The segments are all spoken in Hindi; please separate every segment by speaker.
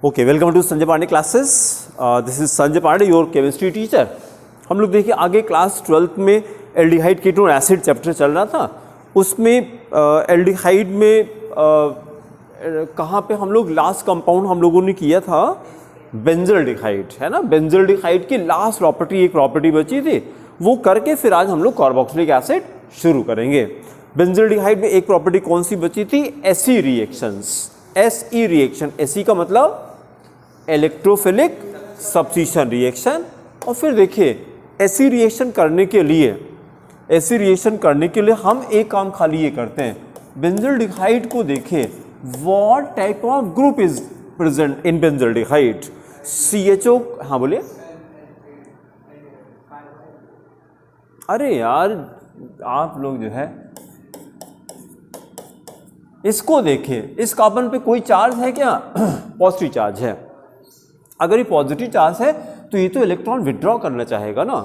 Speaker 1: Okay, welcome to Sanjay Pandey classes. This is Sanjay Pandey, your chemistry teacher. हम लोग देखिए आगे क्लास 12th में एल्डिहाइड कीटोन एसिड चैप्टर चल रहा था। उसमें एल्डिहाइड में कहाँ पे हम लोग लास्ट कंपाउंड हम लोगों ने किया था बेंजल्डिहाइड, है ना। बेंजल्डिहाइड की लास्ट प्रॉपर्टी एक प्रॉपर्टी बची थी, वो करके फिर आज हम लोग कार्बोक्सिलिक एसिड शुरू करेंगे। बेंजल्डिहाइड में एक प्रॉपर्टी कौन सी बची थी? SE reactions. SE reaction, SE का मतलब इलेक्ट्रोफिलिक सब्स्टिट्यूशन रिएक्शन। और फिर देखिए एसी रिएक्शन करने के लिए हम एक काम खाली ये करते हैं, बेंजल्डिहाइड को देखिए what type of group is present in benzaldehyde. CHO, हाँ बोलिए। अरे यार आप लोग जो है इसको देखिए, इस कार्बन पे कोई चार्ज है क्या? पॉजिटिव चार्ज है। अगर ये पॉजिटिव चार्ज है तो ये तो इलेक्ट्रॉन विड्रॉ करना चाहेगा ना।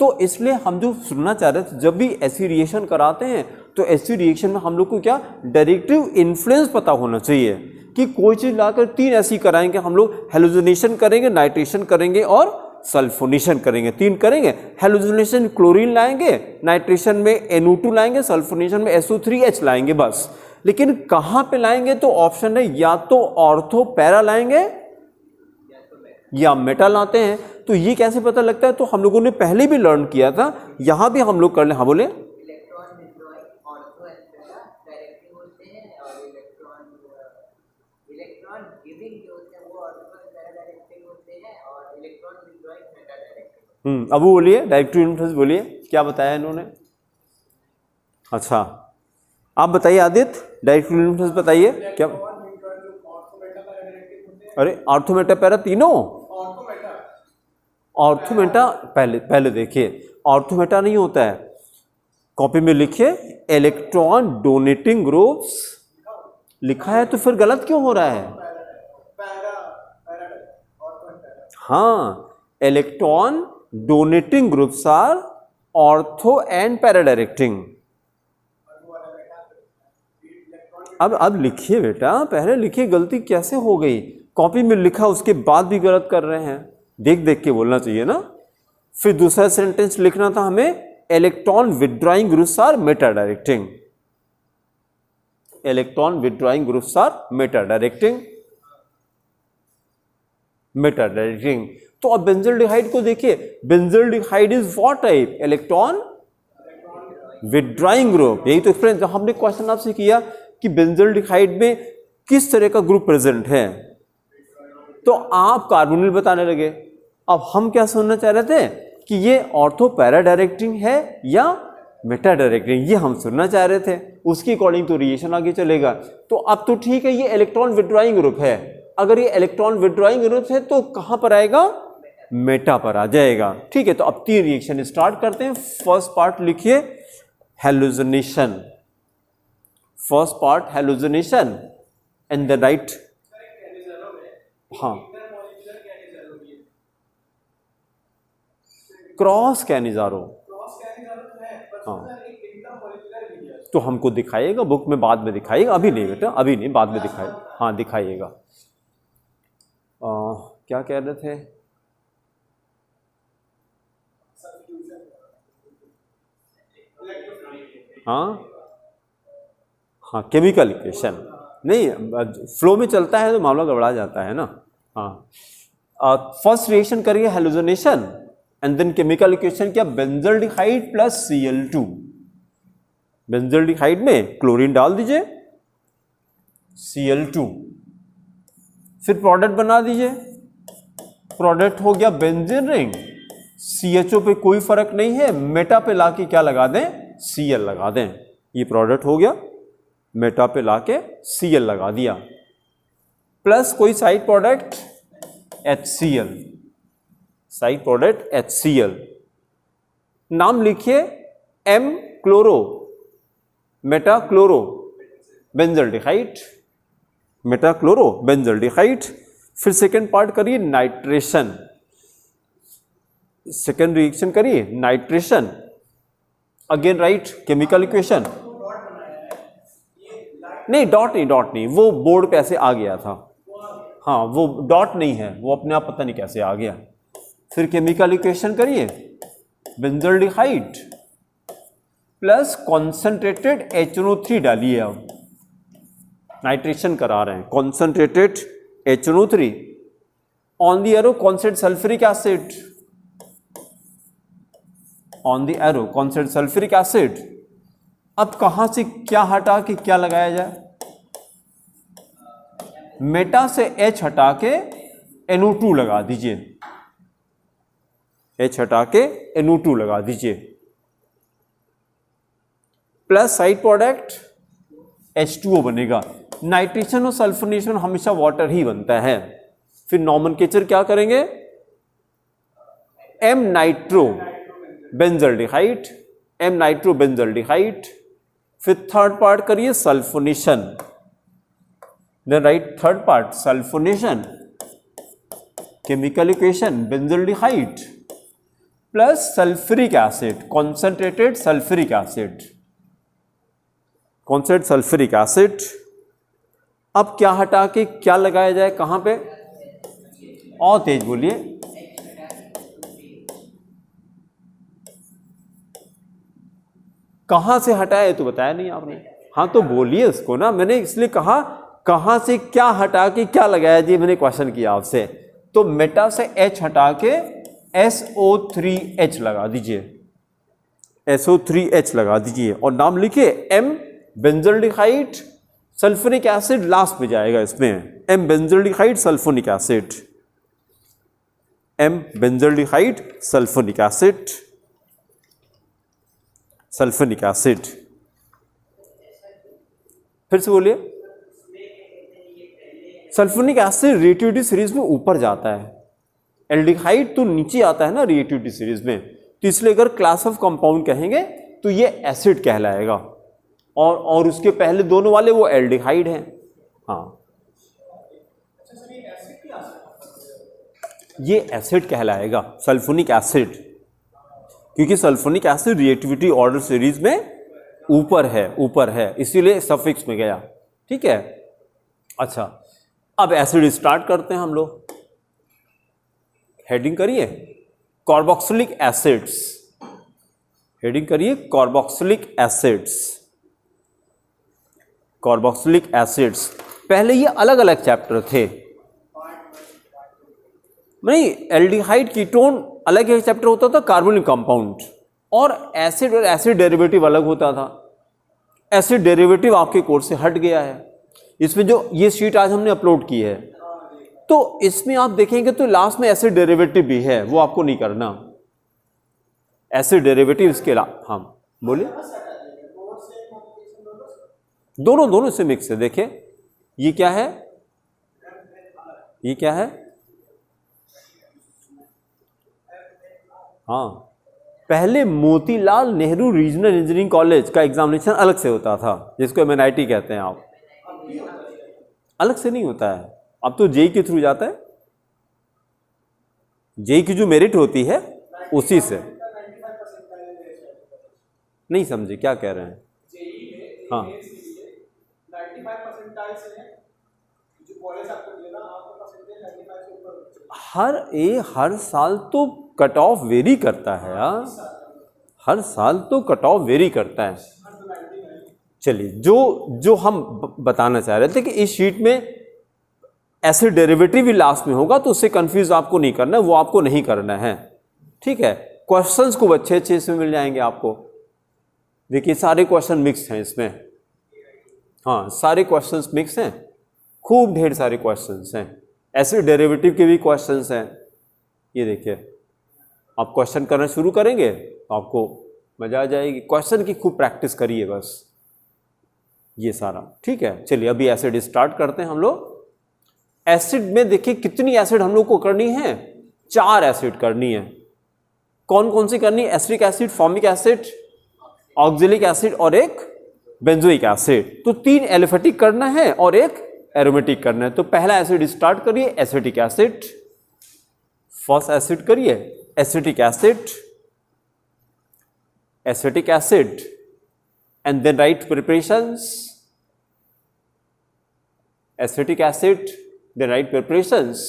Speaker 1: तो इसलिए हम जो सुनना चाह रहे थे, जब भी ऐसी रिएक्शन कराते हैं तो ऐसी रिएक्शन में हम लोग को क्या डायरेक्टिव इन्फ्लुएंस पता होना चाहिए कि कोई चीज़ लाकर 3 ऐसी कराएंगे हम लोग। हेलोजनेशन करेंगे, नाइट्रेशन करेंगे और सल्फोनेशन करेंगे। 3 करेंगे। हेलोजनेशन क्लोरीन लाएंगे, नाइट्रेशन में NO2 लाएंगे, सल्फोनेशन में SO3H लाएंगे बस। लेकिन कहाँ पे लाएंगे? तो ऑप्शन है या तो ऑर्थो पैरा लाएंगे या मेटा लाते हैं। तो ये कैसे पता लगता है? तो हम लोगों ने पहले भी लर्न किया था, यहाँ भी हम लोग कर ले। हाँ बोले। अब वो बोलिए, डायरेक्टिव इन्फ्लुएंस बोलिए, क्या बताया इन्होंने? अच्छा आप बताइए आदित्य, डायरेक्टिव इन्फ्लुएंस बताइए क्या? अरे ऑर्थो मेटा पैरा तीनों? ऑर्थो मेटा पहले देखिए, ऑर्थो मेटा नहीं होता है। कॉपी में लिखिए इलेक्ट्रॉन डोनेटिंग ग्रुप्स लिखा है, तो फिर गलत क्यों हो रहा है? हाँ, electron donating groups are ortho and para directing. अब लिखिए बेटा, पहले लिखिए, गलती कैसे हो गई? कॉपी में लिखा उसके बाद भी गलत कर रहे हैं। देख देख के बोलना चाहिए ना। फिर दूसरा सेंटेंस लिखना था हमें, electron withdrawing groups are meta directing. Electron withdrawing groups are meta directing. तो अब बेंजल्डिहाइड को देखिए, benzaldehyde is what type? Electron withdrawing group. यही तो एक्सप्लेन जब हमने क्वेश्चन आपसे किया कि बेंजल्डिहाइड में किस तरह का ग्रुप प्रेजेंट है, तो आप कार्बोनिल बताने लगे। अब हम क्या सुनना चाह रहे थे कि ये ऑर्थो पैरा डायरेक्टिंग है या मेटा डायरेक्टिंग, ये हम सुनना चाह रहे थे। उसके अकॉर्डिंग तो रिएक्शन आगे चलेगा। तो अब तो ठीक है, ये इलेक्ट्रॉन विड्रॉइंग ग्रुप है। अगर ये इलेक्ट्रॉन विड्रॉइंग ग्रुप है तो कहां पर आएगा? मेटा पर आ जाएगा। ठीक है, तो अब 3 रिएक्शन स्टार्ट करते हैं। फर्स्ट पार्ट लिखिए halogenation. First part halogenation and the right. हाँ, क्रॉस कैनिजारो। हाँ, तो हमको दिखाइएगा, बुक में बाद में दिखाइएगा, अभी नहीं बेटा, अभी नहीं, बाद में दिखाइएगा। हाँ दिखाइएगा। क्या कह रहे थे? हाँ, केमिकल इक्वेशन नहीं, फ्लो में चलता है तो मामला गड़बड़ा जाता है ना। हाँ, फर्स्ट रिएक्शन करिए halogenation and then chemical equation क्या? Benzaldehyde plus Cl2। बेंजल्डिहाइड में क्लोरीन डाल दीजिए, Cl2, फिर प्रोडक्ट बना दीजिए। प्रोडक्ट हो गया बेंजीन रिंग। CHO पे कोई फर्क नहीं है, मेटा पे लाके क्या लगा दें? Cl लगा दें। ये प्रोडक्ट हो गया, मेटा पे लाके Cl लगा दिया, प्लस कोई side product HCl, side product HCl। नाम लिखिए M chloro Meta chloro benzaldehyde, Meta chloro benzaldehyde. फिर सेकेंड पार्ट करिए नाइट्रेशन। सेकेंड रिएक्शन करिए nitration, again right chemical equation. नहीं डॉट नहीं, वो बोर्ड पे ऐसे आ गया था। हाँ वो डॉट नहीं है, वो अपने आप पता नहीं कैसे आ गया। फिर केमिकल इक्वेशन करिए, बेंजोल्डिहाइड प्लस कॉन्सेंट्रेटेड HNO3 डालिए। अब नाइट्रेशन करा रहे हैं, concentrated HNO3 on the arrow concentrated sulphuric acid, on the arrow concentrated sulphuric acid. अब कहां से क्या हटा के क्या लगाया जाए? मेटा से H हटा के NO2 लगा दीजिए, H हटा के NO2 लगा दीजिए, प्लस साइड प्रोडक्ट H2O बनेगा। नाइट्रेशन और सल्फोनेशन हमेशा वाटर ही बनता है। फिर नॉमेनक्लेचर क्या करेंगे? M nitro benzaldehyde, M nitro benzaldehyde. फिर थर्ड पार्ट करिए sulphonation, then write third part sulphonation, chemical equation benzaldehyde plus sulphuric acid, concentrated sulphuric acid, concentrated sulphuric acid. अब क्या हटा के क्या लगाया जाए, कहां पे? और तेज बोलिए। कहां से हटाए तो बताया नहीं आपने। हाँ तो बोलिए उसको ना, मैंने इसलिए कहा कहां से क्या हटा के क्या लगाया जी, मैंने क्वेश्चन किया आपसे। तो मेटा से H हटा के SO3H लगा दीजिए, SO3H लगा दीजिए और नाम लिखिए M benzaldehyde sulphuric acid, last में जाएगा इसमें, M benzaldehyde sulphonic acid, M benzaldehyde sulphonic acid, sulphonic acid. फिर से बोलिए। सल्फोनिक एसिड रिएक्टिविटी सीरीज में ऊपर जाता है, एल्डिहाइड तो नीचे आता है ना रिएक्टिविटी सीरीज में, तो इसलिए अगर क्लास ऑफ कंपाउंड कहेंगे तो ये एसिड कहलाएगा, और उसके पहले दोनों वाले वो एल्डिहाइड हैं। हाँ ये एसिड कहलाएगा, सल्फोनिक एसिड, क्योंकि sulphonic acid reactivity order series में ऊपर है, इसीलिए सफिक्स में गया। ठीक है, अच्छा अब एसिड स्टार्ट करते हैं हम लोग। हेडिंग करिए कार्बोक्सिलिक एसिड्स, हेडिंग करिए कार्बोक्सिलिक एसिड्स, कार्बोक्सिलिक एसिड्स। पहले ये अलग अलग चैप्टर थे, नहीं एल्डिहाइड कीटोन अलग एक चैप्टर होता था, कार्बोनिक कंपाउंड, और एसिड डेरिवेटिव अलग होता था। एसिड डेरिवेटिव आपके कोर्स से हट गया है। इसमें जो ये शीट आज हमने अपलोड की है, तो इसमें आप देखेंगे तो लास्ट में एसिड डेरिवेटिव भी है, वो आपको नहीं करना। एसिड डेरिवेटिव इसके अलावा, हाँ बोलिए। दोनों से मिक्स है। देखिए ये क्या है, ये क्या है? हाँ, पहले Motilal Nehru regional engineering college का एग्जामिनेशन अलग से होता था, जिसको MNIT कहते हैं आप। अलग से नहीं होता है, अब तो जेई के थ्रू जाता है। जेई की जो मेरिट होती है उसी से। नहीं समझे क्या कह रहे हैं? हाँ हर साल तो कट ऑफ वेरी करता है यार, हर साल तो कट ऑफ वेरी करता है। चलिए जो हम बताना चाह रहे थे कि इस शीट में एसिड डेरिवेटिव भी लास्ट में होगा, तो उससे कंफ्यूज आपको नहीं करना है, वो आपको नहीं करना है। ठीक है, क्वेश्चंस को अच्छे इसमें मिल जाएंगे आपको। देखिए सारे क्वेश्चन मिक्स हैं इसमें, हाँ सारे क्वेश्चंस मिक्स हैं, खूब ढेर सारे क्वेश्चंस हैं। एसिड डेरिवेटिव के भी क्वेश्चंस हैं। ये देखिए आप क्वेश्चन करना शुरू करेंगे तो आपको मजा आ जाएगी। क्वेश्चन की खूब प्रैक्टिस करिए बस, ये सारा। ठीक है, चलिए अभी एसिड स्टार्ट करते हैं हम लोग। एसिड में देखिए कितनी एसिड हम लोग को करनी है, 4 एसिड करनी है। कौन कौन सी करनी है? Acetic acid, formic acid, oxalic acid और एक बेंजोइक एसिड। तो 3 एलिफेटिक करना है और एक एरोमेटिक करना है। तो पहला एसिड स्टार्ट करिए, एसिटिक एसिड। फर्स्ट एसिड करिए acetic acid, acetic acid, and then write preparations. Acetic acid, Then write preparations.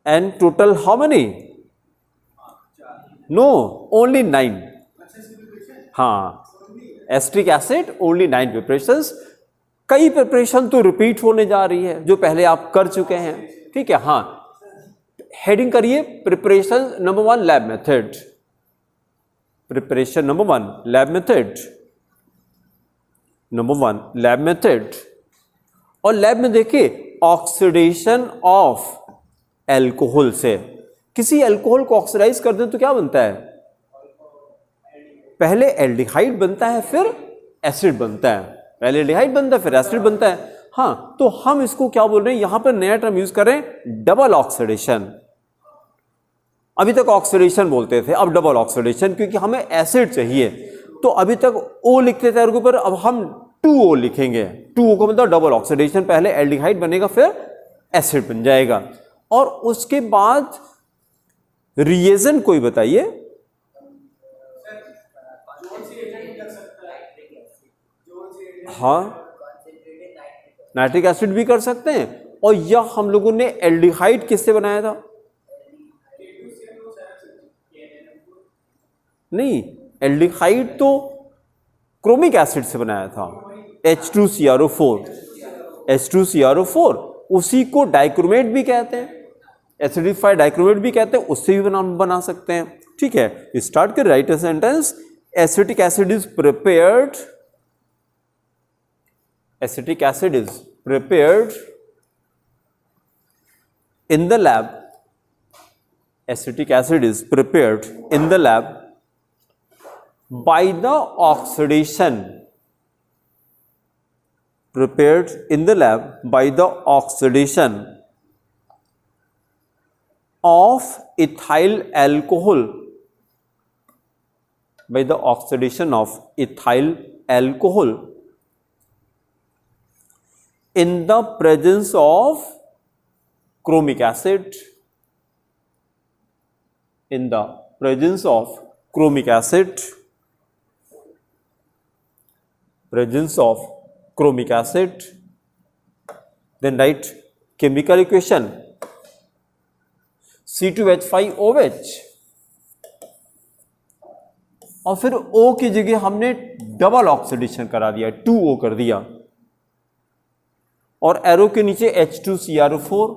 Speaker 1: And total how many? No, only 9. हाँ, एस्ट्रिक एसिड ओनली 9 प्रिपरेशंस. कई प्रिपरेशन तो रिपीट होने जा रही है जो पहले आप कर चुके हैं. ठीक है. हाँ, हेडिंग करिए preparation number 1 lab method. Preparation number 1 lab method. Number 1 lab method. और लैब में देखिए ऑक्सीडेशन ऑफ एल्कोहल से. किसी एल्कोहल को ऑक्सीडाइज कर दें तो क्या बनता है? पहले एल्डिहाइड बनता है फिर एसिड बनता है. पहले एल्डिहाइड बनता है फिर एसिड बनता है. हाँ, तो हम इसको क्या बोल रहे हैं यहां पर नया टर्म यूज कर रहे हैं, डबल ऑक्सीडेशन. अभी तक ऑक्सीडेशन बोलते थे, अब डबल ऑक्सीडेशन, क्योंकि हमें एसिड चाहिए. तो अभी तक O लिखते थे के ऊपर, अब हम 2O लिखेंगे. 2O को मतलब डबल ऑक्सीडेशन. पहले एल्डिहाइड बनेगा फिर एसिड बन जाएगा. और उसके बाद रिएजेंट कोई बताइए. हाँ, नाइट्रिक एसिड भी कर सकते हैं. और यह हम लोगों ने एल्डिहाइड किससे बनाया था? नहीं, एल्डिहाइड तो क्रोमिक एसिड से बनाया था, H2CrO4. H2CrO4 उसी को डाइक्रोमेट भी कहते हैं, एसिडिफाइड डाइक्रोमेट भी कहते हैं, उससे भी बना सकते हैं. ठीक है. स्टार्ट कर right a sentence. Acetic acid is prepared. Acetic acid is prepared in the lab. Acetic acid is prepared in the lab by the oxidation. Prepared in the lab by the oxidation of ethyl alcohol. By the oxidation of ethyl alcohol. In the presence of chromic acid. In the presence of chromic acid. Presence of chromic acid. Then write chemical equation. C2H5OH. और फिर O की जगह हमने डबल ऑक्सीडेशन करा दिया, 2O कर दिया. और एरो के नीचे H2CrO4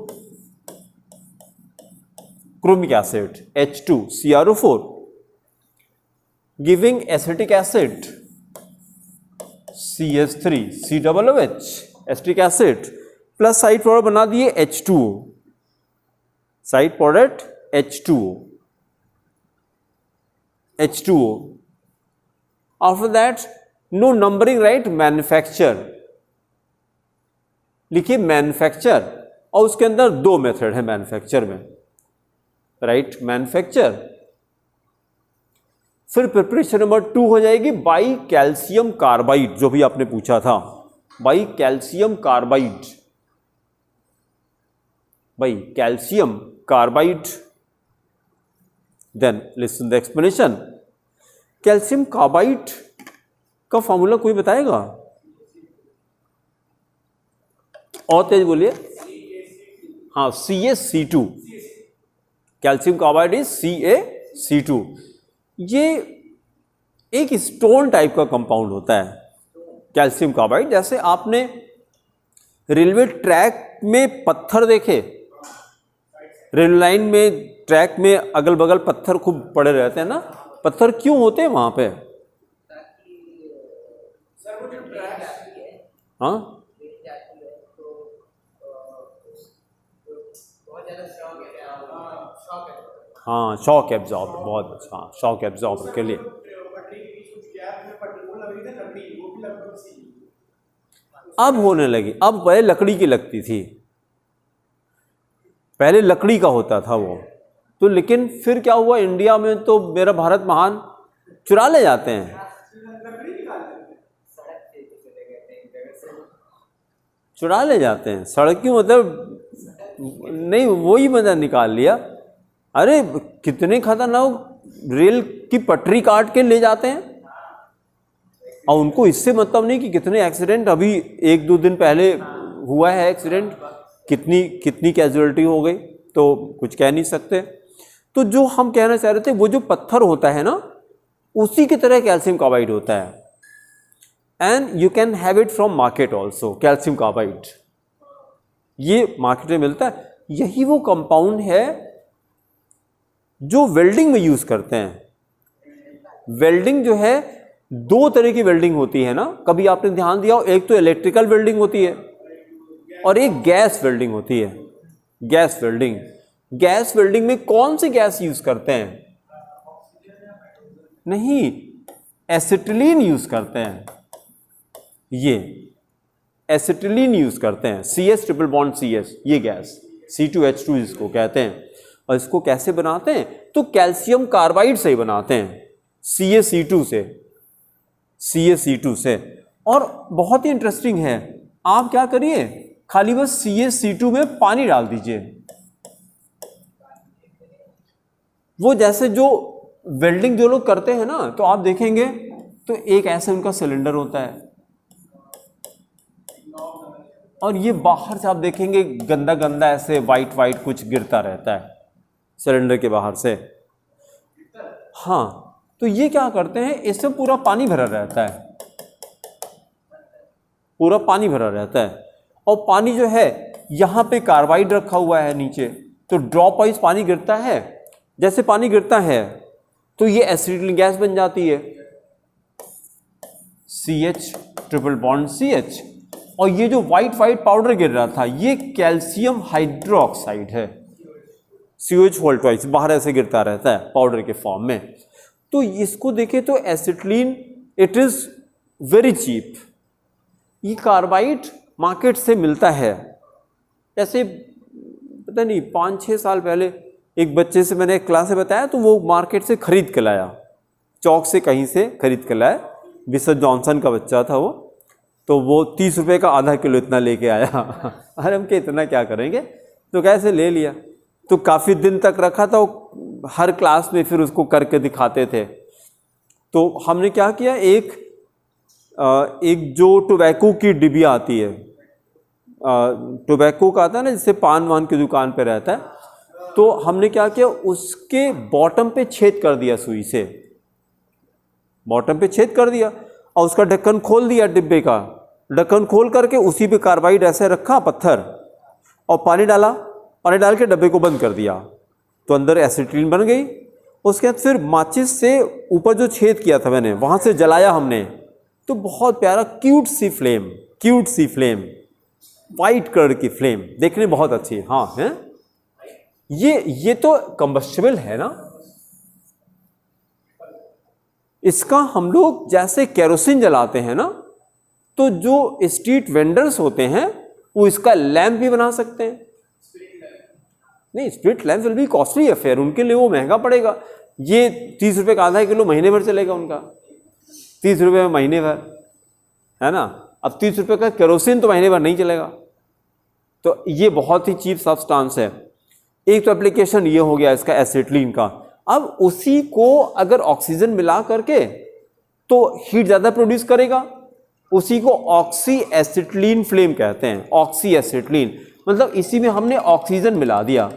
Speaker 1: chromic acid, H2CrO4 giving acetic acid CH3COOH acetic acid plus side product बना दिए H2O. Side product H2O. After that no numbering, write manufacture. लिखिए मैन्युफैक्चर, और उसके अंदर 2 मेथड है मैन्युफैक्चर में. Write manufacture. फिर प्रिपरेशन नंबर 2 हो जाएगी बाई कैल्शियम कार्बाइड, जो भी आपने पूछा था, by calcium carbide. By calcium carbide. Then listen the explanation. Calcium carbide का फॉर्मूला कोई बताएगा? और तेज बोलिए. हाँ, CaC2. Calcium carbide is CaC2. ये एक स्टोन टाइप का कंपाउंड होता है कैल्शियम कार्बाइड. जैसे आपने रेलवे ट्रैक में पत्थर देखे, रेलवे लाइन में ट्रैक में अगल बगल पत्थर खूब पड़े रहते हैं ना. पत्थर क्यों होते हैं वहां पे? हाँ, हाँ, शॉक एब्जॉर्बर. बहुत अच्छा, शॉक एब्जॉर्बर के लिए. अब होने लगी. अब पहले लकड़ी की लगती थी, पहले लकड़ी का होता था वो तो. लेकिन फिर क्या हुआ, इंडिया में तो मेरा भारत महान चुरा ले जाते हैं. चुरा ले जाते हैं. सड़क की मतलब नहीं, वही मजा निकाल लिया. अरे कितने खतरनाक, रेल की पटरी काट के ले जाते हैं. और उनको इससे मतलब नहीं कि कितने एक्सीडेंट अभी 1-2 दिन पहले हुआ है एक्सीडेंट, कितनी कितनी कैजुअलिटी हो गई तो कुछ कह नहीं सकते। तो जो हम कहना चाह रहे थे, वो जो पत्थर होता है ना, उसी की तरह कैल्शियम कार्बाइड होता है। And you can have it from market also, calcium carbide ये मार्केट में मिलता है। यही वो कंपाउंड है जो वेल्डिंग में यूज करते हैं। वेल्डिंग जो है, दो तरह की वेल्डिंग होती है ना, कभी आपने ध्यान दिया हो, एक तो इलेक्ट्रिकल वेल्डिंग होती है और एक गैस वेल्डिंग होती है। गैस वेल्डिंग, गैस वेल्डिंग में कौन सी गैस यूज करते हैं? नहीं, एसिटिलीन यूज करते हैं। ये एसिटिलीन यूज करते हैं, CS ट्रिपल बॉन्ड CS, ये गैस C2H2 इसको कहते हैं। और इसको कैसे बनाते हैं? तो कैल्शियम कार्बाइड से ही बनाते हैं, CaC2 से, CaC2 से। और बहुत ही इंटरेस्टिंग है, आप क्या करिए, खाली बस CaC2 में पानी डाल दीजिए। वो जैसे जो वेल्डिंग जो लोग करते हैं ना, तो आप देखेंगे तो एक ऐसे उनका सिलेंडर होता है और ये बाहर से आप देखेंगे गंदा गंदा ऐसे वाइट वाइट कुछ गिरता रहता है सिलेंडर के बाहर से। हाँ, तो ये क्या करते हैं, इसमें पूरा पानी भरा रहता है, पूरा पानी भरा रहता है। और पानी जो है, यहाँ पे कार्बाइड रखा हुआ है नीचे, तो ड्रॉप वाइज पानी गिरता है। जैसे पानी गिरता है तो ये एसिटिलीन गैस बन जाती है, CH ट्रिपल बॉन्ड CH। और ये जो वाइट वाइट पाउडर गिर रहा था, ये कैल्शियम हाइड्रोक्साइड है, COH वोल्ट वाइज बाहर ऐसे गिरता रहता है पाउडर के फॉर्म में। तो इसको देखें तो acetylene it is very cheap. ये कार्बाइड मार्केट से मिलता है। ऐसे पता नहीं 5-6 साल पहले एक बच्चे से मैंने क्लास में बताया, तो वो मार्केट से खरीद के लाया, चौक से कहीं से खरीद के लाया, बिशप जॉनसन का बच्चा था वो, तो वो 30 रुपये का आधा किलो इतना लेके आया। अरे हम के इतना क्या करेंगे, तो कैसे ले लिया। तो काफ़ी दिन तक रखा था, वो हर क्लास में फिर उसको करके दिखाते थे। तो हमने क्या किया, एक जो टोबैको की डिबिया आती है, टोबैको का आता है ना, जिससे पान वान की दुकान पे रहता है, तो हमने क्या किया, उसके बॉटम पे छेद कर दिया सुई से, बॉटम पे छेद कर दिया और उसका ढक्कन खोल दिया, डिब्बे का ढक्कन खोल करके उसी पे कार्बाइड ऐसे रखा पत्थर और पानी डाला, पानी डाल के डब्बे को बंद कर दिया, तो अंदर एसिटिलीन बन गई। उसके बाद फिर माचिस से ऊपर जो छेद किया था मैंने, वहाँ से जलाया हमने, तो बहुत प्यारा क्यूट सी फ्लेम, वाइट कलर की फ्लेम, देखने बहुत अच्छी है। हाँ है, ये तो कंबस्टिबल है ना। इसका हम लोग जैसे केरोसिन जलाते हैं ना, तो जो स्ट्रीट वेंडर्स होते हैं वो इसका लैंप भी बना सकते हैं। नहीं, street lamp will be costly affair, उनके लिए वो महंगा पड़ेगा। ये 30 रुपये का आधा किलो महीने भर चलेगा उनका, 30 रुपये में महीने भर, है ना। अब 30 रुपये का केरोसिन तो महीने भर नहीं चलेगा। तो ये बहुत ही चीप सब्सटेंस है। एक तो एप्लीकेशन ये हो गया इसका एसिटिलीन का। अब उसी को अगर ऑक्सीजन मिला करके तो हीट ज़्यादा प्रोड्यूस करेगा, उसी को ऑक्सी एसिटिलीन फ्लेम कहते हैं। ऑक्सी एसिटिलीन मतलब इसी में हमने ऑक्सीजन मिला दिया।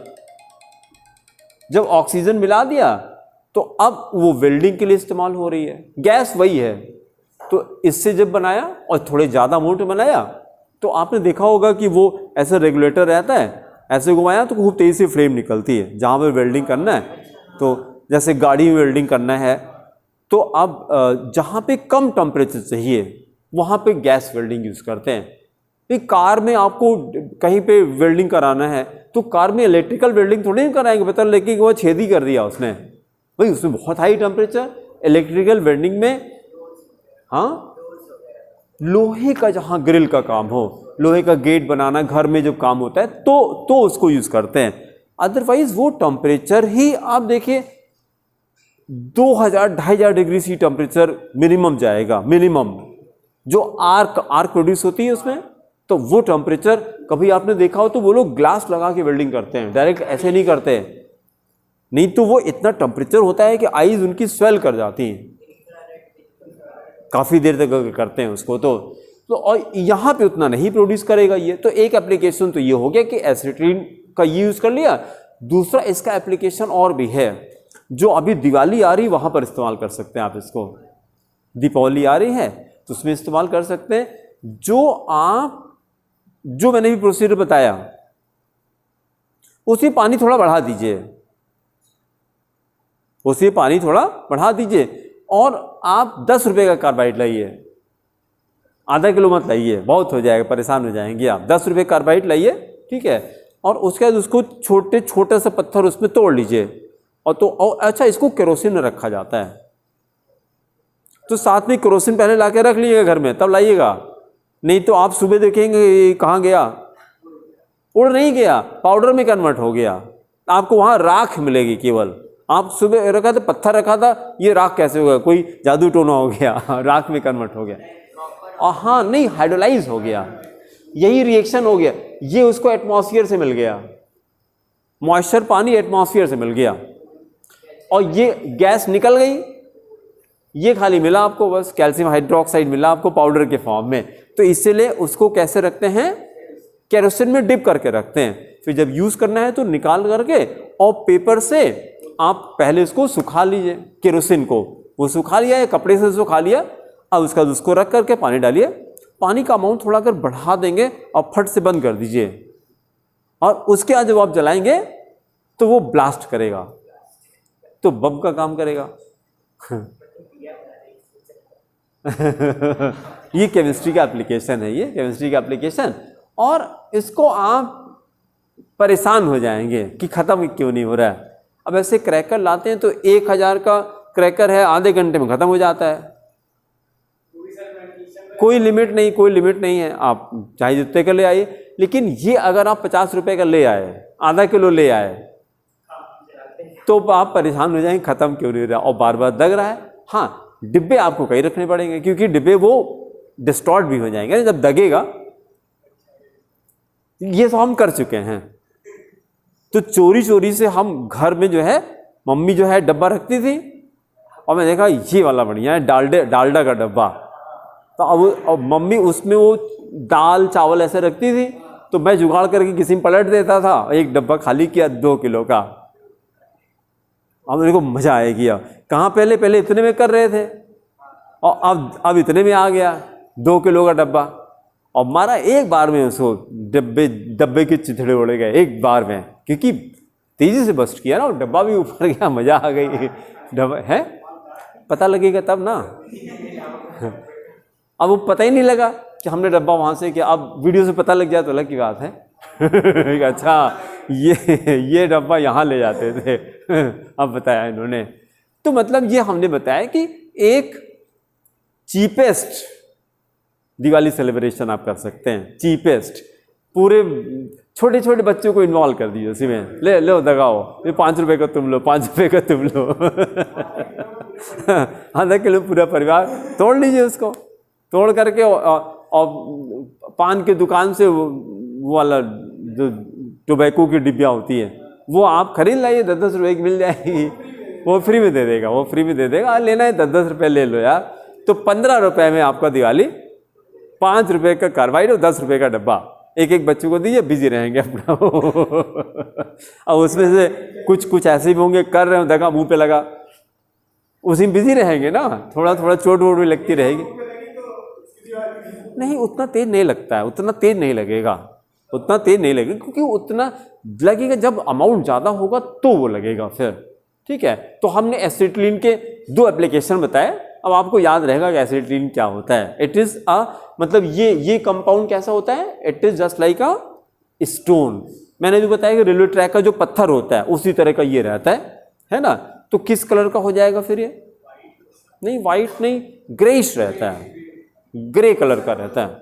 Speaker 1: जब ऑक्सीजन मिला दिया तो अब वो वेल्डिंग के लिए इस्तेमाल हो रही है। गैस वही है, तो इससे जब बनाया और थोड़े ज़्यादा मोटे बनाया तो आपने देखा होगा कि वो ऐसा रेगुलेटर रहता है, ऐसे घुमाया तो खूब तेज़ी से फ्लेम निकलती है। जहाँ पर वेल्डिंग करना है, तो जैसे गाड़ी में वेल्डिंग करना है, तो अब जहाँ पे कम टेम्परेचर चाहिए वहाँ पे गैस वेल्डिंग यूज़ करते हैं। एक कार में आपको कहीं पे वेल्डिंग कराना है तो कार में इलेक्ट्रिकल वेल्डिंग थोड़ी नहीं कराएंगे, पता लगे कि वो छेद ही कर दिया उसने, भाई उसमें बहुत हाई टेम्परेचर। इलेक्ट्रिकल वेल्डिंग में हाँ, लोहे का जहाँ ग्रिल का काम हो, लोहे का गेट बनाना घर में जब काम होता है तो उसको यूज़ करते हैं। अदरवाइज वो टेम्परेचर ही आप देखिए 2000-2500 डिग्री सी टेम्परेचर मिनिमम जाएगा, मिनिमम जो आर्क प्रोड्यूस होती है उसमें। तो वो टेम्परेचर कभी आपने देखा हो तो वो लोग ग्लास लगा के वेल्डिंग करते हैं, डायरेक्ट ऐसे नहीं करते, नहीं तो वो इतना टेम्परेचर होता है कि आईज उनकी स्वेल कर जाती हैं, काफ़ी देर तक करते हैं उसको। तो तो और यहाँ पे उतना नहीं प्रोड्यूस करेगा ये। तो एक एप्लीकेशन तो ये हो गया कि एसिटिलीन का यूज़ कर लिया। दूसरा इसका एप्लीकेशन और भी है, जो अभी दिवाली आ रही वहाँ पर इस्तेमाल कर सकते हैं आप इसको। दीपावली आ रही है तो उसमें इस्तेमाल कर सकते हैं। जो मैंने भी प्रोसीजर बताया उसी पानी थोड़ा बढ़ा दीजिए, उसी पानी थोड़ा बढ़ा दीजिए और आप 10 रुपये का कार्बाइड लाइए, आधा किलो मत लाइए, बहुत हो जाएगा, परेशान हो जाएंगे आप। 10 रुपये कार्बाइड लाइए, ठीक है। और उसके बाद उसको छोटे से पत्थर उसमें तोड़ लीजिए और अच्छा इसको केरोसिन में रखा जाता है, तो साथ में केरोसिन पहले ला के रख लीजिएगा घर में, तब लाइएगा। नहीं तो आप सुबह देखेंगे कहाँ गया, उड़ नहीं गया, पाउडर में कन्वर्ट हो गया। आपको वहाँ राख मिलेगी केवल। आप सुबह रखा था, पत्थर रखा था, ये राख कैसे हो गया, कोई जादू टोना हो गया, राख में कन्वर्ट हो गया। और हाँ नहीं, हाइड्रोलाइज हो गया, यही रिएक्शन हो गया। ये उसको एटमॉस्फेयर से मिल गया, मॉइस्चर पानी एटमॉस्फेयर से मिल गया और ये गैस निकल गई, ये खाली मिला आपको, बस कैल्शियम हाइड्रोक्साइड मिला आपको पाउडर के फॉर्म में। तो इसलिए उसको कैसे रखते हैं, केरोसिन में डिप करके रखते हैं। फिर जब यूज़ करना है तो निकाल करके और पेपर से आप पहले उसको सुखा लीजिए, केरोसिन को वो सुखा लिया या कपड़े से सुखा लिया। अब उसका उसको रख करके पानी डालिए, पानी का अमाउंट थोड़ा कर बढ़ा देंगे और फट से बंद कर दीजिए। और उसके बाद जब आप जलाएंगे तो वो ब्लास्ट करेगा, तो बम का काम करेगा। ये केमिस्ट्री का एप्लीकेशन है, ये केमिस्ट्री का एप्लीकेशन। और इसको आप परेशान हो जाएंगे कि ख़त्म क्यों नहीं हो रहा है। अब ऐसे क्रैकर लाते हैं तो 1000 का क्रैकर है, आधे घंटे में ख़त्म हो जाता है। कोई लिमिट नहीं, कोई लिमिट नहीं है, आप चाहे जितने का ले आइए। लेकिन ये अगर आप 50 रुपये का ले आए, आधा किलो ले आए, तो आप परेशान हो जाएंगे, ख़त्म क्यों नहीं रहा और बार बार दग रहा है। हाँ, डिब्बे आपको कहीं रखने पड़ेंगे, क्योंकि डिब्बे वो डिस्टॉर्ट भी हो जाएंगे जब दगेगा। ये तो हम कर चुके हैं। तो चोरी चोरी से हम घर में जो है, मम्मी जो है डब्बा रखती थी और मैं देखा ये वाला बढ़िया है, डालडा का डब्बा। तो अब मम्मी उसमें वो दाल चावल ऐसे रखती थी, तो मैं जुगाड़ करके किसी में पलट देता था, एक डब्बा खाली किया 2 किलो का। अब मेरे को मज़ा आएगी। अब कहाँ पहले इतने में कर रहे थे और अब इतने में आ गया 2 किलो का डब्बा। और मारा एक बार में उसको, डब्बे के चिथड़े उड़ गए एक बार में, क्योंकि तेज़ी से बस्ट किया ना, और डब्बा भी ऊपर गया, मज़ा आ गई। डब्बा है, पता लगेगा तब ना। अब वो पता ही नहीं लगा कि हमने डब्बा वहाँ से किया। अब वीडियो से पता लग जाए तो अलग की बात है। अच्छा ये डब्बा यहाँ ले जाते थे। अब बताया इन्होंने। तो मतलब ये हमने बताया कि एक चीपेस्ट दिवाली सेलिब्रेशन आप कर सकते हैं, चीपेस्ट। पूरे छोटे छोटे बच्चों को इन्वॉल्व कर दीजिए उसी में, ले लो दगाओ, ये 5 रुपये का तुम लो, 5 रुपये का तुम लो। आधा किलो पूरा परिवार तोड़ लीजिए, उसको तोड़ करके और पान के दुकान से वो वाला जो टोबैको की डिब्बियाँ होती है वो आप खरीद लाइए, 10-10 रुपये की मिल जाएगी, वो फ्री में दे देगा, वो फ्री में दे देगा। लेना है 10-10 रुपये ले लो यार। तो 15 रुपये में आपका दिवाली, 5 रुपये का कार्बाइड और 10 रुपये का डब्बा, एक बच्चों को दीजिए, बिजी रहेंगे अपना। और उसमें से कुछ ऐसे भी होंगे कर रहे हो, दगा मुंह पे लगा, उसी में बिजी रहेंगे ना, थोड़ा थोड़ा चोट वोट भी लगती रहेगी। नहीं, उतना तेज नहीं लगता है, उतना तेज नहीं लगेगा, उतना तेज नहीं लगेगा, क्योंकि उतना लगेगा जब अमाउंट ज़्यादा होगा तो वो लगेगा फिर। ठीक है, तो हमने एसिटिलीन के 2 एप्लीकेशन बताए। अब आपको याद रहेगा कि एसिटिलीन क्या होता है। इट इज़ मतलब ये कंपाउंड कैसा होता है, it is just like a stone. मैंने जो बताया कि रेलवे ट्रैक का जो पत्थर होता है उसी तरह का ये रहता है ना। तो किस कलर का हो जाएगा फिर ये? नहीं, वाइट नहीं, ग्रेइश रहता है, ग्रे कलर का रहता है,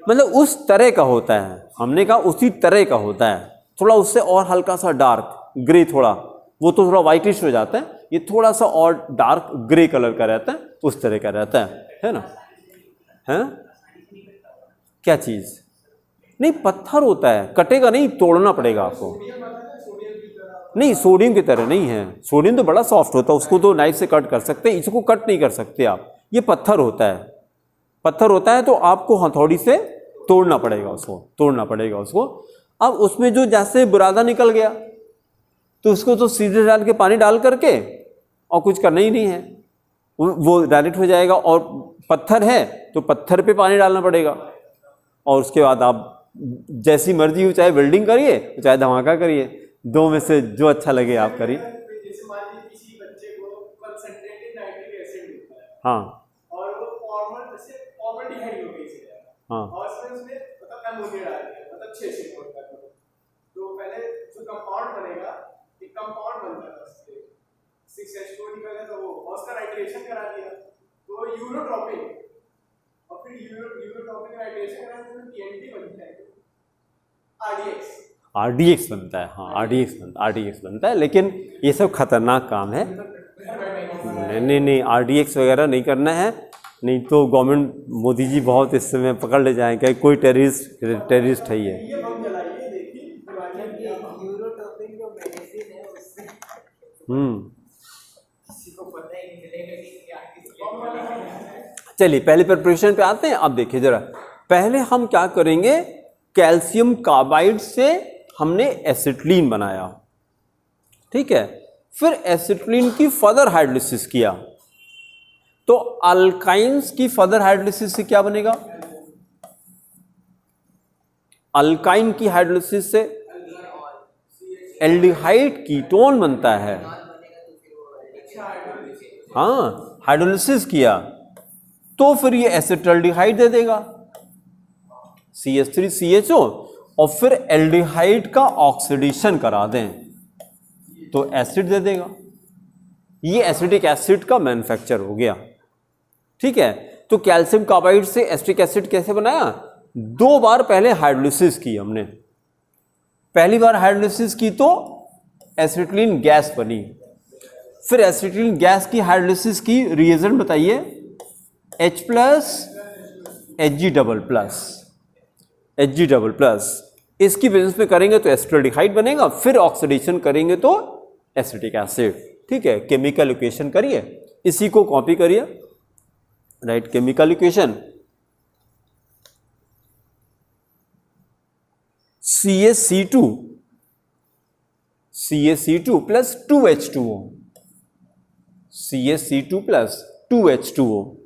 Speaker 1: मतलब उस तरह का होता है। हमने कहा उसी तरह का होता है, थोड़ा उससे और हल्का सा डार्क ग्रे, थोड़ा वो तो थोड़ा वाइटिश हो जाता है, ये थोड़ा सा और डार्क ग्रे कलर का रहता है, उस तरह का रहता है ना। है क्या चीज़? नहीं, पत्थर होता है, कटेगा नहीं, तोड़ना पड़ेगा आपको। नहीं, सोडियम की तरह नहीं है, सोडियम तो बड़ा सॉफ्ट होता है, उसको तो नाइफ से कट कर सकते हैं, इसको कट नहीं कर सकते आप। ये पत्थर होता है, पत्थर होता है तो आपको हथौड़ी से तोड़ना पड़ेगा उसको। अब उसमें जो जैसे बुरादा निकल गया तो उसको तो सीधे डाल के पानी डाल करके और कुछ करना ही नहीं है, वो डायरेक्ट हो जाएगा। और पत्थर है तो पत्थर पे पानी डालना पड़ेगा, और उसके बाद आप जैसी मर्जी हो, चाहे वेल्डिंग करिए चाहे धमाका करिए, दो में से जो अच्छा लगे आप करिए।
Speaker 2: जैसे मान लीजिए किसी बच्चे को कंसंट्रेटेड नाइट्रिक एसिड मिलता है,
Speaker 1: हाँ,
Speaker 2: और वो फॉर्मल्डिहाइड हो गई है,
Speaker 1: हाँ,
Speaker 2: और उसमें मतलब अमोनिया डाल दिया, मतलब 6 मोल का, तो पहले जो कंपाउंड बनेगा, एक कंपाउंड बनता है उससे 6H2O निकलेगा, तो वो उसका नाइट्रेशन करा दिया, तो यूरोट्रॉपिक, और फिर यूरोट्रॉपिक नाइट्रेशन करा तो TNT बनता है,
Speaker 1: RDX बनता है। हाँ, RDX बनता है, लेकिन ये सब खतरनाक काम है। नहीं, RDX वगैरह नहीं करना है, नहीं तो गवर्नमेंट मोदी जी बहुत इस समय पकड़ ले जाएंगे, कोई टेररिस्ट है ये। चलिए पहले प्रिपरेशन पे आते हैं। अब देखिए जरा, पहले हम क्या करेंगे, कैल्शियम कार्बाइड से हमने एसिटिलीन बनाया, ठीक है। फिर एसिटिलीन की फर्दर हाइड्रोलिसिस किया, तो अल्काइंस की फर्दर हाइड्रोलिसिस से क्या बनेगा, अल्काइन की हाइड्रोलिसिस से एल्डिहाइड कीटोन बनता है। हाँ, हाइड्रोलिसिस किया तो फिर ये एसिटाल्डिहाइड दे देगा, CH3CHO, और फिर एल्डिहाइड का ऑक्सीडेशन करा दें तो एसिड दे देगा। ये एसिटिक एसिड का मैन्युफैक्चर हो गया, ठीक है। तो कैल्शियम कार्बाइड से एसिटिक एसिड कैसे बनाया, 2 बार पहले हाइड्रोलिसिस की हमने। पहली बार हाइड्रोलिसिस की तो एसिटिलीन गैस बनी, फिर एसिटिलीन गैस की हाइड्रोलिसिस की, रिएजेंट बताइए, H+, Hg+, इसकी प्रेजेंस में करेंगे तो एसिटाल्डिहाइड बनेगा, फिर ऑक्सीडेशन करेंगे तो एसिटिक एसिड, ठीक है। केमिकल इक्वेशन करिए, इसी को कॉपी करिए, right. Chemical equation CaC2 plus 2H2O, CaC2 plus 2H2O,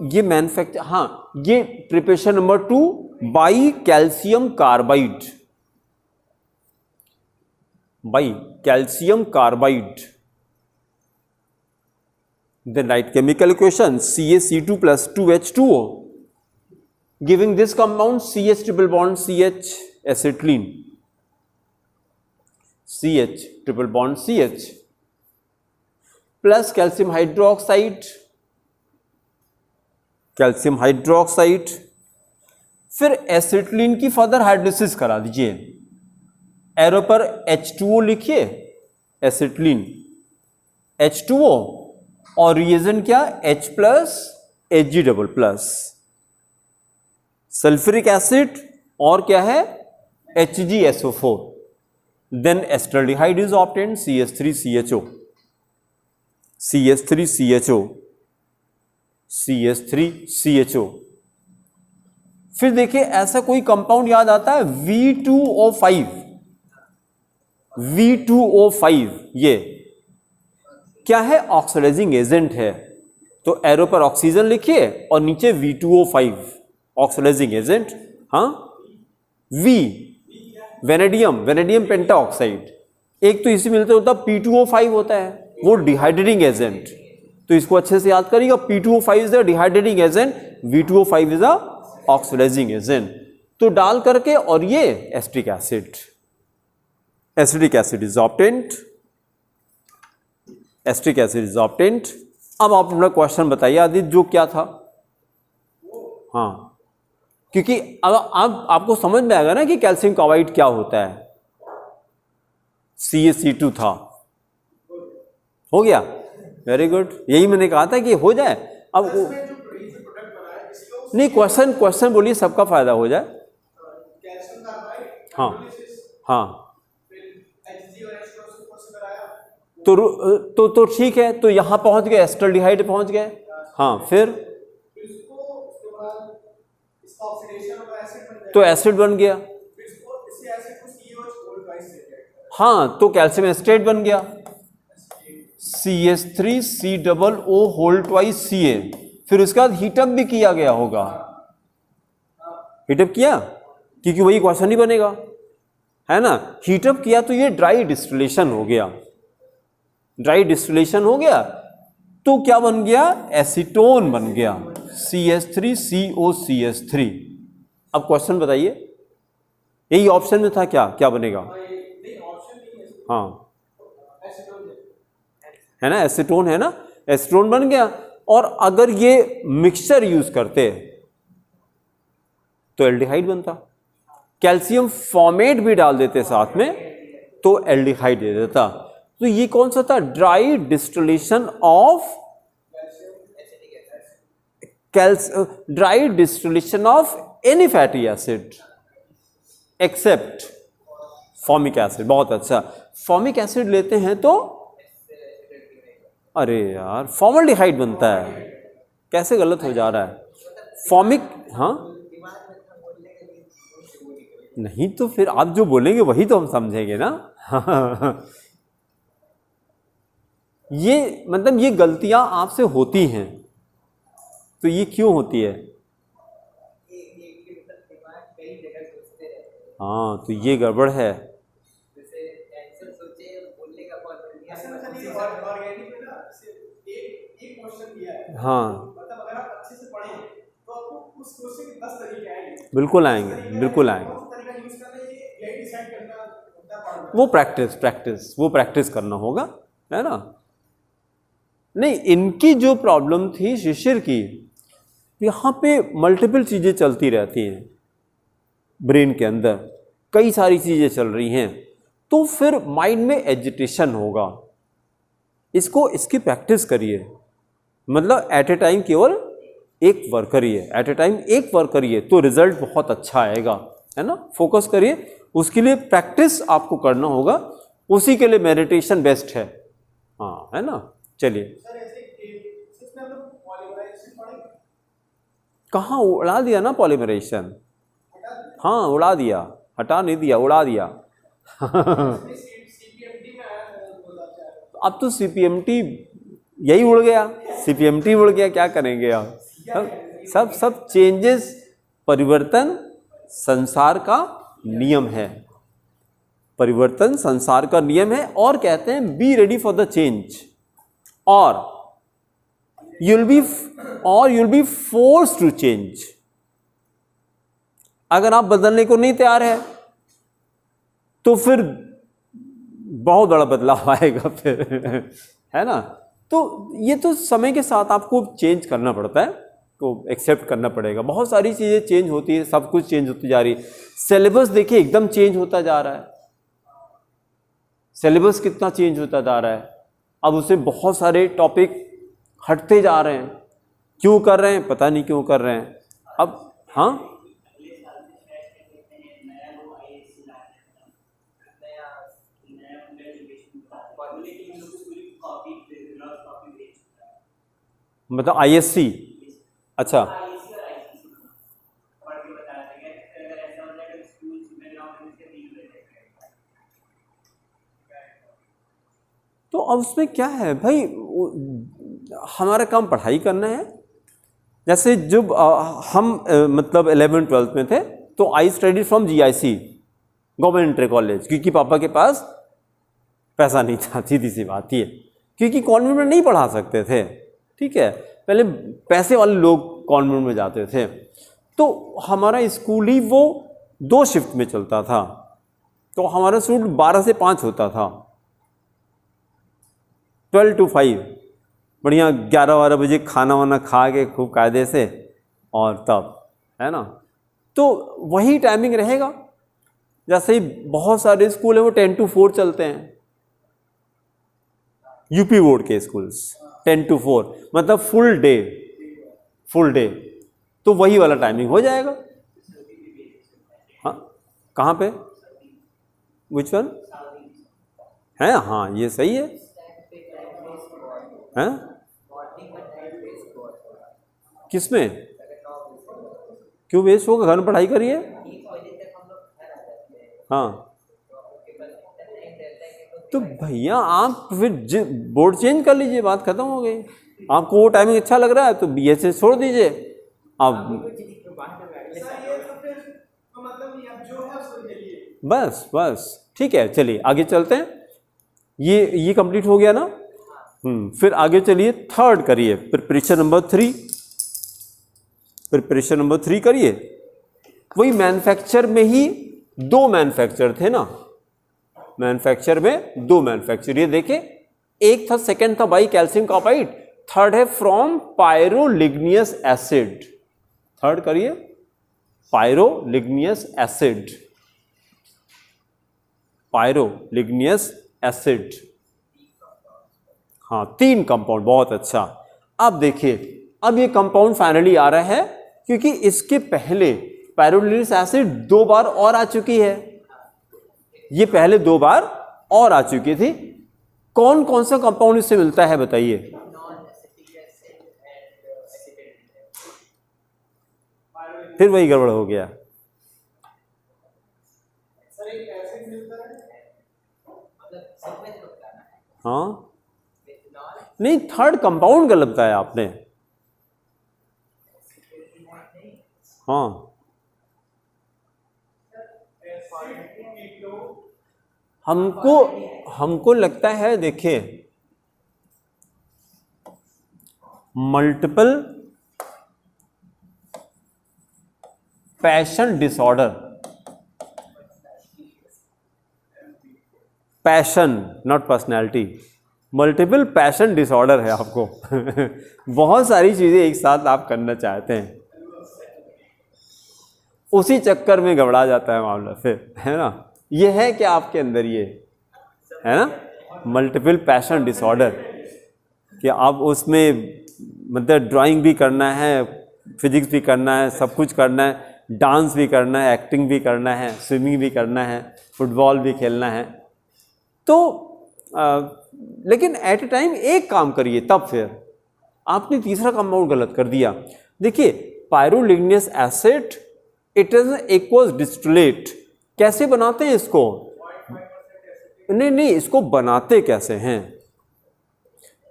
Speaker 1: ये मैन्युफैक्चर, हाँ, ये preparation number 2 by calcium carbide, then write chemical equation CaC2 plus 2H2O, giving this compound CH triple bond CH acetylene, CH triple bond CH plus calcium hydroxide, फिर एसिटिलीन की फर्दर हाइड्रोलिसिस करा दीजिए, एरो पर H2O लिखिए, एसिटिलीन H2O, और रिएजेंट क्या, H+, Hg+, सल्फ्यूरिक एसिड, और क्या है, HgSO4, then acetaldehyde is obtained, CH3CHO। फिर देखिए ऐसा कोई कंपाउंड याद आता है, V2O5, ये क्या है, ऑक्सीडाइजिंग एजेंट है, तो एरो पर ऑक्सीजन लिखिए और नीचे V2O5 ऑक्सीडाइजिंग एजेंट। हाँ, V वेनेडियम पेंटा ऑक्साइड, एक तो इसी मिलते होता P2O5 होता है, वो डिहाइड्रेटिंग एजेंट, तो इसको अच्छे से याद करिएगा, P2O5 is the dehydrating agent, V2O5 is the oxidising agent, तो डाल करके, और ये acetic acid is obtained, acetic acid is obtained. अब आप अपना क्वेश्चन बताइए आदित्य, जो क्या था। हाँ, क्योंकि अब आपको समझ में आएगा ना कि कैल्शियम कार्बाइड क्या होता है। CaC2 था, हो गया, वेरी गुड, यही मैंने कहा था कि हो जाए। अब नहीं, क्वेश्चन बोलिए, सबका फायदा हो जाए। हाँ, तो ठीक है, तो यहां पहुंच गए, एसिटाल्डिहाइड पहुंच गए। हाँ, फिर
Speaker 2: इसका ऑक्सीडेशन होगा, एसिड बन जाएगा,
Speaker 1: तो एसिड बन गया।
Speaker 2: फिर इसको इससे एसिड को CH होल ट्वाइस से रिएक्ट करेगा,
Speaker 1: हाँ, तो कैल्शियम एसिटेट बन गया, CH3COO होल ट्वाइस Ca। फिर उसके बाद हीटअप भी किया गया होगा, हीटअप किया, क्योंकि वही क्वेश्चन ही बनेगा, है ना। हीटअप किया तो ये ड्राई डिस्टिलेशन हो गया, ड्राई डिस्टिलेशन हो गया, तो क्या बन गया, एसीटोन बन गया, CH3COCH3। अब क्वेश्चन बताइए, यही ऑप्शन में था, क्या क्या बनेगा, हाँ है ना, एसीटोन है ना, एसीटोन बन गया। और अगर ये मिक्सचर यूज करते तो एल्डिहाइड बनता, कैल्शियम फॉर्मेट भी डाल देते साथ में तो एल्डिहाइड दे देता। तो ये कौन सा था, dry distillation of dry distillation of any fatty acid except formic acid. बहुत अच्छा, फॉर्मिक एसिड लेते हैं तो अरे यार फॉर्मल्डिहाइड बनता है, कैसे गलत हो जा रहा है फॉर्मिक, हाँ नहीं तो फिर आप जो बोलेंगे वही तो हम समझेंगे ना। ये मतलब ये गलतियां आपसे होती हैं, तो ये क्यों होती है, हाँ तो ये गड़बड़ है। हाँ बिल्कुल आएंगे, बिल्कुल आएंगे, वो प्रैक्टिस करना होगा, है ना। नहीं, इनकी जो प्रॉब्लम थी शिशिर की, यहाँ पे मल्टीपल चीज़ें चलती रहती हैं ब्रेन के अंदर, कई सारी चीज़ें चल रही हैं, तो फिर माइंड में एजिटेशन होगा। इसकी प्रैक्टिस करिए, मतलब एट ए टाइम केवल एक वर्क करिए, एट ए टाइम एक वर्क करिए तो रिजल्ट बहुत अच्छा आएगा, है ना। फोकस करिए, उसके लिए प्रैक्टिस आपको करना होगा, उसी के लिए मेडिटेशन बेस्ट है, हाँ है ना। चलिए, कहाँ उड़ा दिया ना पॉलीमराइजेशन, हाँ उड़ा दिया, हटा नहीं दिया, उड़ा दिया। अब तो CPMT यही उड़ गया, CPMT उड़ गया, क्या करेंगे आप। सब चेंजेस, परिवर्तन संसार का नियम है, परिवर्तन संसार का नियम है। और कहते हैं be ready for the change, और you'll be forced to change। अगर आप बदलने को नहीं तैयार है तो फिर बहुत बड़ा बदलाव आएगा फिर, है ना। तो ये तो समय के साथ आपको चेंज करना पड़ता है, तो एक्सेप्ट करना पड़ेगा। बहुत सारी चीज़ें चेंज होती है, सब कुछ चेंज होती जा रही है। सिलेबस देखिए एकदम चेंज होता जा रहा है, सिलेबस कितना चेंज होता जा रहा है। अब उससे बहुत सारे टॉपिक हटते जा रहे हैं, क्यों कर रहे हैं पता नहीं क्यों कर रहे हैं। अब हाँ मतलब ISC, अच्छा तो अब उसमें क्या है भाई, हमारा काम पढ़ाई करना है। जैसे जब हम मतलब 11th-12th में थे तो I study from GIC, government inter college, क्योंकि पापा के पास पैसा नहीं था, सीधी सी बात ये, क्योंकि कॉन्वेंट में नहीं पढ़ा सकते थे, ठीक है। पहले पैसे वाले लोग कॉन्वेंट में जाते थे, तो हमारा स्कूल ही वो 2 शिफ्ट में चलता था, तो हमारा स्कूल 12 से 5 होता था, 12 to 5, बढ़िया 11-12 बजे खाना वाना खा के खूब कायदे से, और तब, है ना। तो वही टाइमिंग रहेगा। जैसे ही बहुत सारे स्कूल है वो 10 to 4 चलते हैं, यूपी बोर्ड के स्कूल्स 10 to 4, मतलब फुल डे, तो वही वाला टाइमिंग हो जाएगा। हाँ कहाँ पे, विच वन है, हाँ ये सही है, हैं किसमें, क्यों वेस्ट होगा, घर में पढ़ाई करिए। हाँ तो भैया आप फिर बोर्ड चेंज कर लीजिए, बात खत्म हो गई। आपको वो टाइमिंग अच्छा लग रहा है तो BSS छोड़ दीजिए आप, बस बस ठीक है। चलिए आगे चलते हैं, ये कंप्लीट हो गया ना। फिर आगे चलिए, थर्ड करिए, प्रिपरेशन नंबर 3। प्रिपरेशन नंबर 3 करिए। वही मैन्युफैक्चर में ही 2 मैन्युफैक्चर थे ना, मैन्युफैक्चर में 2 मैन्युफैक्चर, ये देखें, एक था, सेकंड था बाई कैल्शियम कार्बाइड, थर्ड है फ्रॉम पायरोलिग्नियस एसिड। थर्ड करिए, पायरोलिग्नियस एसिड, पायरोलिग्नियस एसिड। हाँ 3 कंपाउंड, बहुत अच्छा। अब देखिए, अब ये कंपाउंड फाइनली आ रहा है क्योंकि इसके पहले पायरोलिग्नियस एसिड 2 बार और आ चुकी है, ये पहले 2 बार और आ चुकी थी। कौन कौन सा कंपाउंड इससे मिलता है बताइए? फिर वही गड़बड़ हो गया। हाँ नहीं, थर्ड कंपाउंड गलत बताया आपने। हाँ हमको लगता है, देखिए, multiple passion disorder, passion not personality, multiple passion disorder है आपको। बहुत सारी चीजें एक साथ आप करना चाहते हैं, उसी चक्कर में घबरा जाता है मामला फिर, है ना। ये है कि आपके अंदर ये है ना, मल्टीपल पैशन डिसऑर्डर, कि आप उसमें मतलब ड्राइंग भी करना है, फिजिक्स भी करना है, सब कुछ करना है, डांस भी करना है, एक्टिंग भी करना है, स्विमिंग भी करना है, फुटबॉल भी खेलना है। तो लेकिन एट ए टाइम एक काम करिए, तब फिर आपने तीसरा कंपाउंड गलत कर दिया। देखिए, pyroligneous acid it is aqueous distillate. कैसे बनाते हैं इसको? नहीं, इसको बनाते कैसे हैं?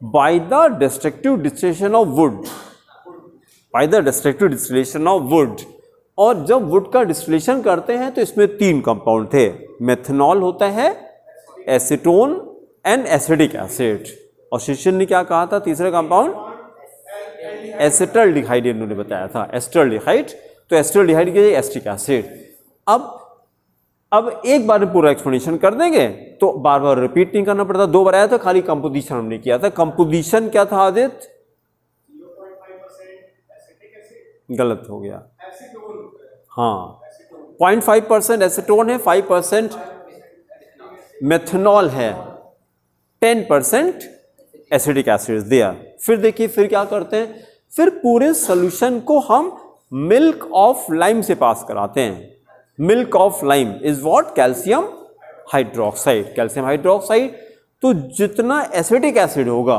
Speaker 1: By the destructive distillation of wood, by the destructive distillation of wood. और जब वुड का डिस्टिलेशन करते हैं तो इसमें 3 कंपाउंड थे, मेथनॉल होता है, एसीटोन एंड एसिटिक एसिड। और शिष्यन ने क्या कहा था तीसरा कंपाउंड? एसिटल्डिहाइड इन्होंने बताया था, एसिटल्डिहाइड। तो एसिटल्डिहाइड के लिए एसिटिक एसिड। अब एक बार पूरा एक्सप्लेनेशन कर देंगे तो बार बार रिपीट नहीं करना पड़ता। 2 बार आया था, खाली कंपोजिशन हमने किया था। कंपोजिशन क्या था आदित्य? 0.5% गलत हो गया। हाँ 0.5% एसीटोन है, 5% मेथनॉल है, 10% एसिटिक एसिड दिया। फिर देखिए फिर क्या करते हैं, फिर पूरे सॉल्यूशन को हम मिल्क ऑफ लाइम से पास कराते हैं। Milk of lime is what? Calcium hydroxide. Calcium hydroxide, तो जितना एसिटिक एसिड होगा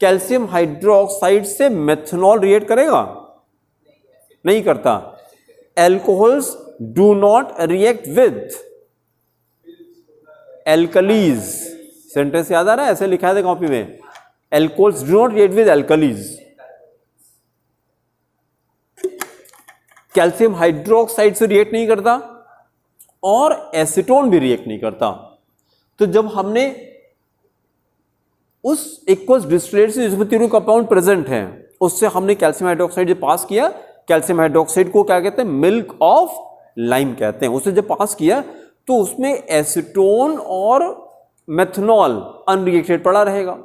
Speaker 1: कैल्शियम हाइड्रोक्साइड से मेथनॉल रिएक्ट करेगा? नहीं करता। Alcohols do not react with alkalis. Sentence याद आ रहा है? ऐसे लिखा है कॉपी में, alcohols do not react with alkalis. Calcium hydroxide से रिएक्ट नहीं करता और एसीटोन भी रिएक्ट नहीं करता। तो जब हमने उस एक्वस डिस्टिलेट से जिसमें तीनों कंपाउंड प्रेजेंट हैं, उससे हमने कैल्शियम हाइड्रोक्साइड जब पास किया, कैल्शियम हाइड्रोक्साइड को क्या कहते हैं? मिल्क ऑफ लाइम कहते हैं। उसे जब पास किया तो उसमें एसीटोन और मेथनॉल अनरिएक्टेड पड़ा रहेगा,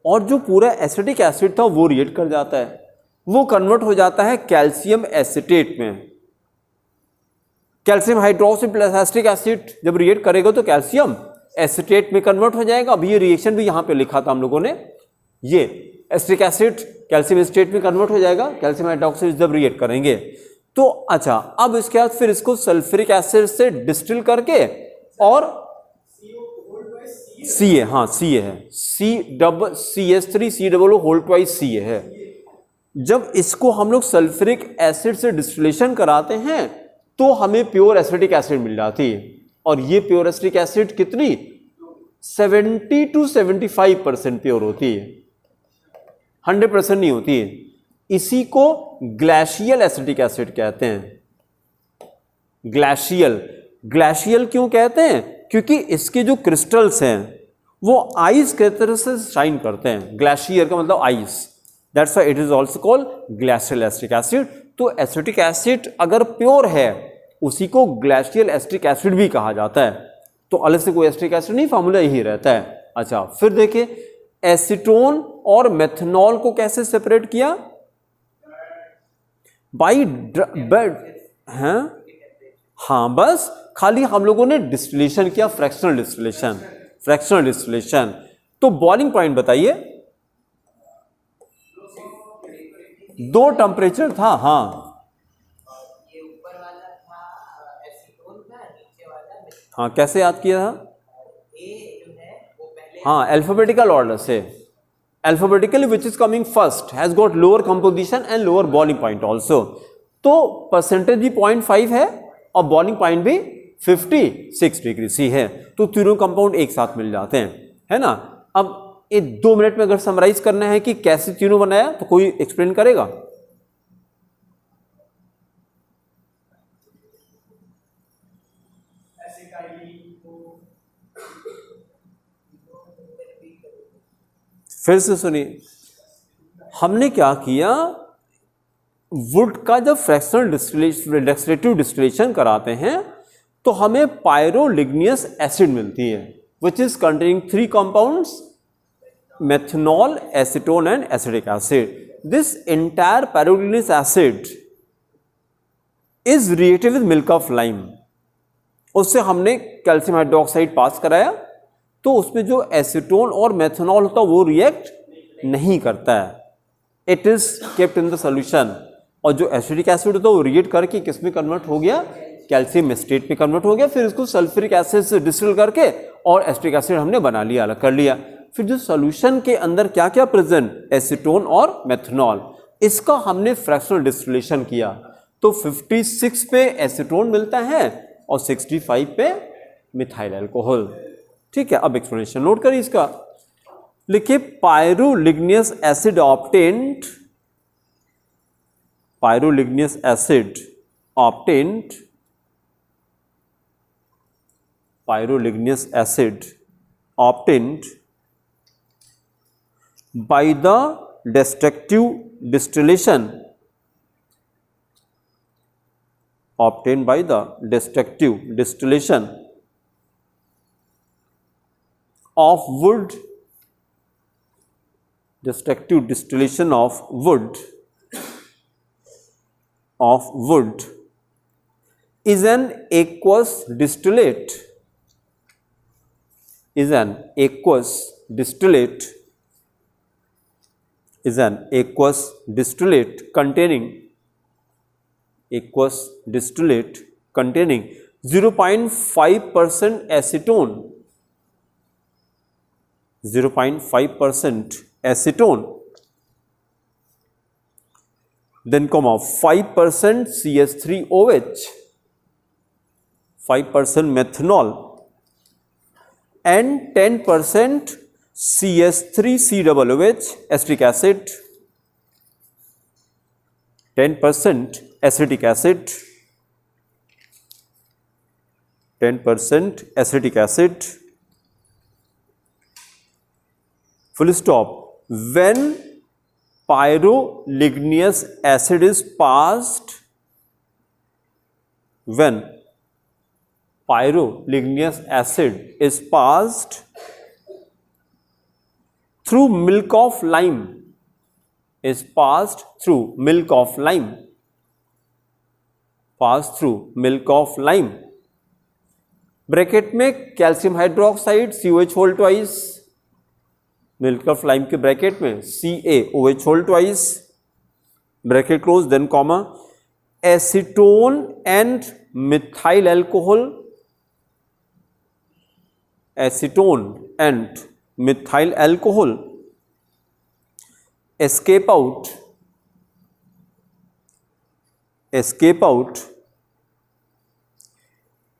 Speaker 1: और जो पूरा एसिटिक एसिड था वो रिएक्ट कर जाता है, वो कन्वर्ट हो जाता है कैल्शियम एसिटेट में। Calcium hydroxide plus acetic acid जब रिएक्ट करेगा तो कैल्शियम एसिटेट में कन्वर्ट हो जाएगा। अब ये रिएक्शन भी यहां पे लिखा था हम लोगों ने, ये एसिटिक एसिड कैल्शियम एसिटेट में कन्वर्ट हो जाएगा कैल्शियम हाइड्रोक्साइड जब रिएक्ट करेंगे तो। अच्छा, अब इसके बाद फिर इसको सल्फ्यूरिक एसिड से डिस्टिल करके, और CA, हाँ CA है, CH3COO होल ट्वाइस CA है। जब इसको हम लोग सल्फ्यूरिक एसिड से डिस्टिलेशन कराते हैं तो हमें प्योर एसिटिक एसिड मिल जाती है। और ये प्योर एसिटिक एसिड कितनी 70 to 75% प्योर होती है, 100% नहीं होती है। इसी को ग्लेशियल एसिटिक एसिड कहते हैं। ग्लेशियल क्यों कहते हैं? क्योंकि इसके जो क्रिस्टल्स हैं वो आइस के तरह से शाइन करते हैं। ग्लेशियर का मतलब ice, that's why it is also called glacial acetic acid. तो एसिटिक एसिड अगर प्योर है उसी को ग्लेशियल एसिटिक एसिड भी कहा जाता है। तो अलग से कोई एसिटिक एसिड नहीं, फॉर्मूला यही रहता है। अच्छा, फिर देखिए एसीटोन और मेथनॉल को कैसे सेपरेट किया? बाई हैं, हाँ, बस खाली हम लोगों ने डिस्टिलेशन किया, फ्रैक्शनल डिस्टिलेशन। तो बॉइलिंग पॉइंट बताइए। 2 टेम्परेचर था, हाँ,
Speaker 3: ये ऊपर वाला था एसीटोन का, नीचे वाला
Speaker 1: हाँ, कैसे याद किया था?
Speaker 3: ए जो है वो पहले,
Speaker 1: हाँ, अल्फाबेटिकल ऑर्डर से, alphabetically which is coming first has got lower composition and lower boiling point also. तो परसेंटेज भी 0.5 है और बॉइलिंग पॉइंट भी 56 डिग्री सी है। तो तीनों कंपाउंड एक साथ मिल जाते हैं, है ना। अब ये 2 मिनट में अगर समराइज करना है कि कैसे तीनों बनाया तो कोई एक्सप्लेन करेगा? फिर से सुनिए, हमने क्या किया, वुड का जब फ्रैक्शनल डेक्सट्रेटिव डिस्टिलेशन कराते हैं तो हमें पायरोलिग्नियस एसिड मिलती है which is containing 3 compounds, methanol, acetone and acetic acid. This entire pyroligneous acid is reacted with milk of lime. उससे हमने कैल्शियम हाइड्रोक्साइड पास कराया तो उसमें जो एसीटोन और मेथनॉल होता है वो रिएक्ट नहीं करता है, it is kept in the solution. और जो एसिडिक एसिड होता है वो रिएक्ट करके किस में कन्वर्ट हो गया, कैल्शियम एसिटेट में कन्वर्ट हो गया। फिर इसको सल्फ्यूरिक एसिड से डिस्टिल करके और एसिटिक एसिड हमने बना लिया, अलग कर लिया। फिर जो सॉल्यूशन के अंदर क्या क्या प्रेजेंट, एसीटोन और मेथनॉल, इसका हमने फ्रैक्शनल डिस्टिलेशन किया तो 56 पे एसीटोन मिलता है और 65 पे मिथाइल अल्कोहल। ठीक है, अब एक्सप्लेनेशन नोट करिए इसका। लिखिए pyroligneous acid obtained, pyroligneous acid obtained, pyroligneous acid obtained by the destructive distillation, obtained by the destructive distillation of wood, destructive distillation of wood is an aqueous distillate, is an aqueous distillate, is an aqueous distillate containing, aqueous distillate containing 0.5% acetone, 0.5% acetone, then comma 5% CH3OH, 5% methanol and 10% CH3COOH acetic acid, 10% acetic acid, 10% acetic acid, full stop. When pyroligneous acid is passed, when pyroligneous acid is passed through milk of lime, is passed through milk of lime, passed through milk of lime, bracket में calcium hydroxide COH whole twice, milk of lime के ब्रैकेट में CaOH whole twice, bracket close, then comma, acetone and methyl alcohol, acetone and methyl alcohol escape out escape out,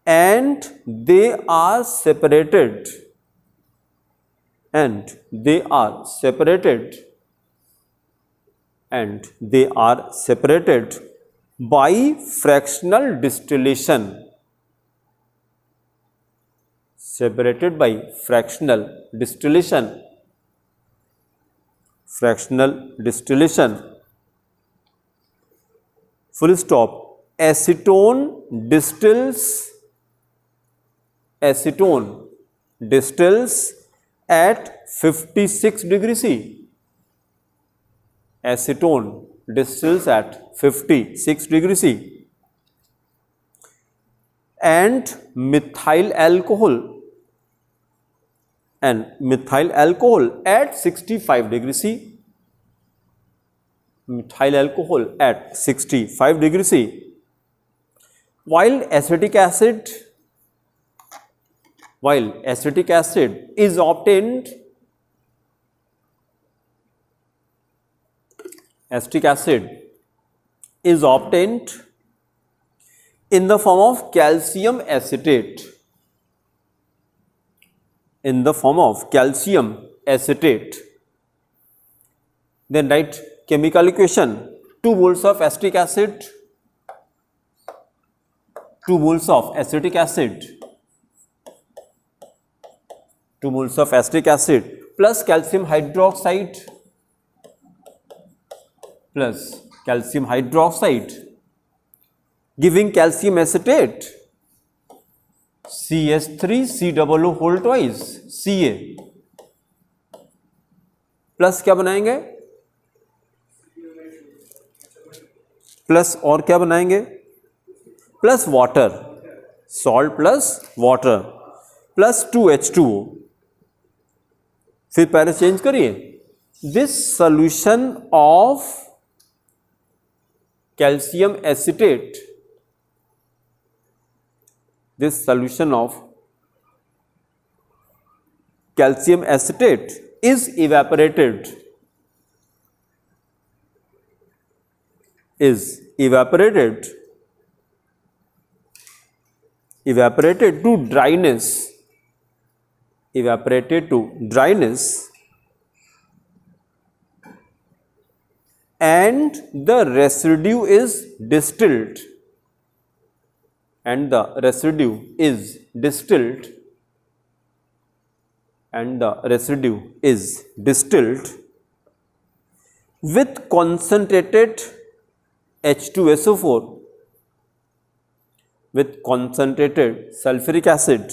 Speaker 1: and they are separated, and they are separated, and they are separated by fractional distillation, separated by fractional distillation, fractional distillation, full stop. Acetone distills at 56 degrees C. Acetone distills at 56 degrees C. And methyl alcohol at 65 degrees C. Methyl alcohol at 65 degrees C. While acetic acid is obtained, in the form of calcium acetate, then write chemical equation. 2 moles of acetic acid, 2 moles of acetic acid, 2 moles of acetic acid plus calcium hydroxide, giving calcium acetate, CH3COO whole twice, Ca, plus क्या बनाएंगे, प्लस और क्या बनाएंगे, plus water, salt plus water plus 2H2O. फिर पहले चेंज करिए. This solution of calcium acetate, this solution of calcium acetate is evaporated to dryness, and the residue is distilled, with concentrated H2SO4, with concentrated sulfuric acid,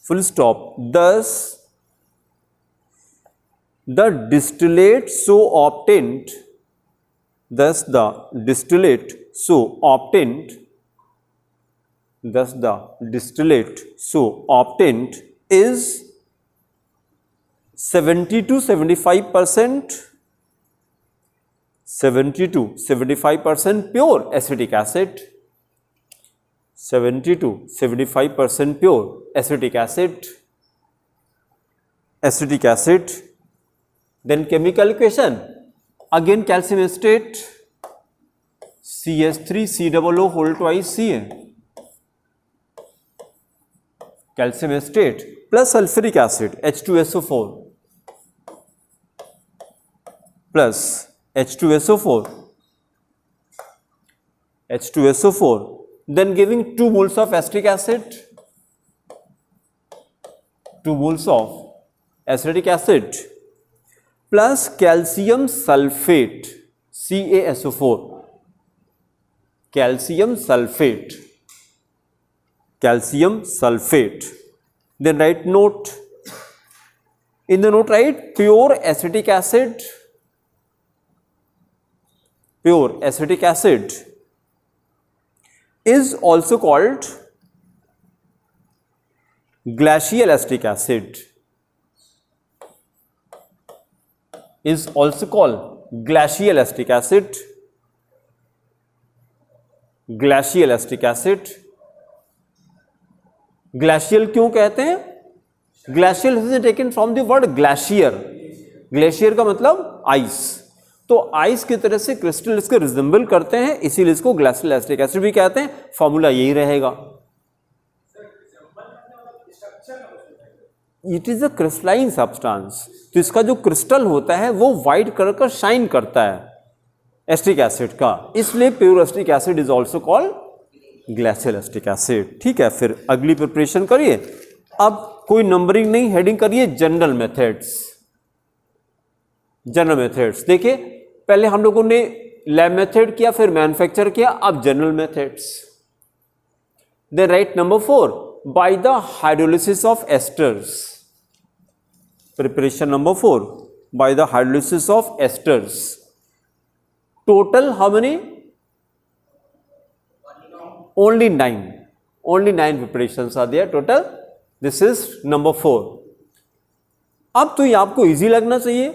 Speaker 1: full stop. Thus the distillate so obtained is 70 to 75% pure acetic acid, 70 to 75% pure acetic acid. Then chemical equation, again calcium acetate, CH3COO whole twice Ca, calcium acetate plus sulfuric acid, H2SO4 plus H2SO4, then giving 2 moles of acetic acid, 2 moles of acetic acid plus calcium sulfate, CaSO4, calcium sulfate. Then write note. In the note write pure acetic acid is also called glacial acetic acid, glacial क्यों कहते हैं? Glacial is taken from the word glacier. Glacier का मतलब आइस, तो आइस की तरह से क्रिस्टल इसके रिजेंबल करते हैं, इसीलिए इसको ग्लासियल एसिटिक एसिड भी कहते हैं। फॉर्मूला यही रहेगा। It is a crystalline substance, तो इसका जो क्रिस्टल होता है वो व्हाइट कलर का शाइन करता है एसिटिक एसिड का, इसलिए pure acetic acid is also called glacial acetic acid. ठीक है, फिर अगली प्रिपरेशन करिए। अब कोई नंबरिंग नहीं, हेडिंग करिए जनरल मेथड्स। जनरल मेथड्स देखिए, पहले हम लोगों ने लैब मेथड किया, फिर मैन्युफैक्चर किया, अब general methods. Then write number 4, by the hydrolysis of esters. Preparation number 4, by the hydrolysis of esters. Total how many? only 9 preparations are there total. This is number 4. अब तो ये आपको इजी लगना चाहिए।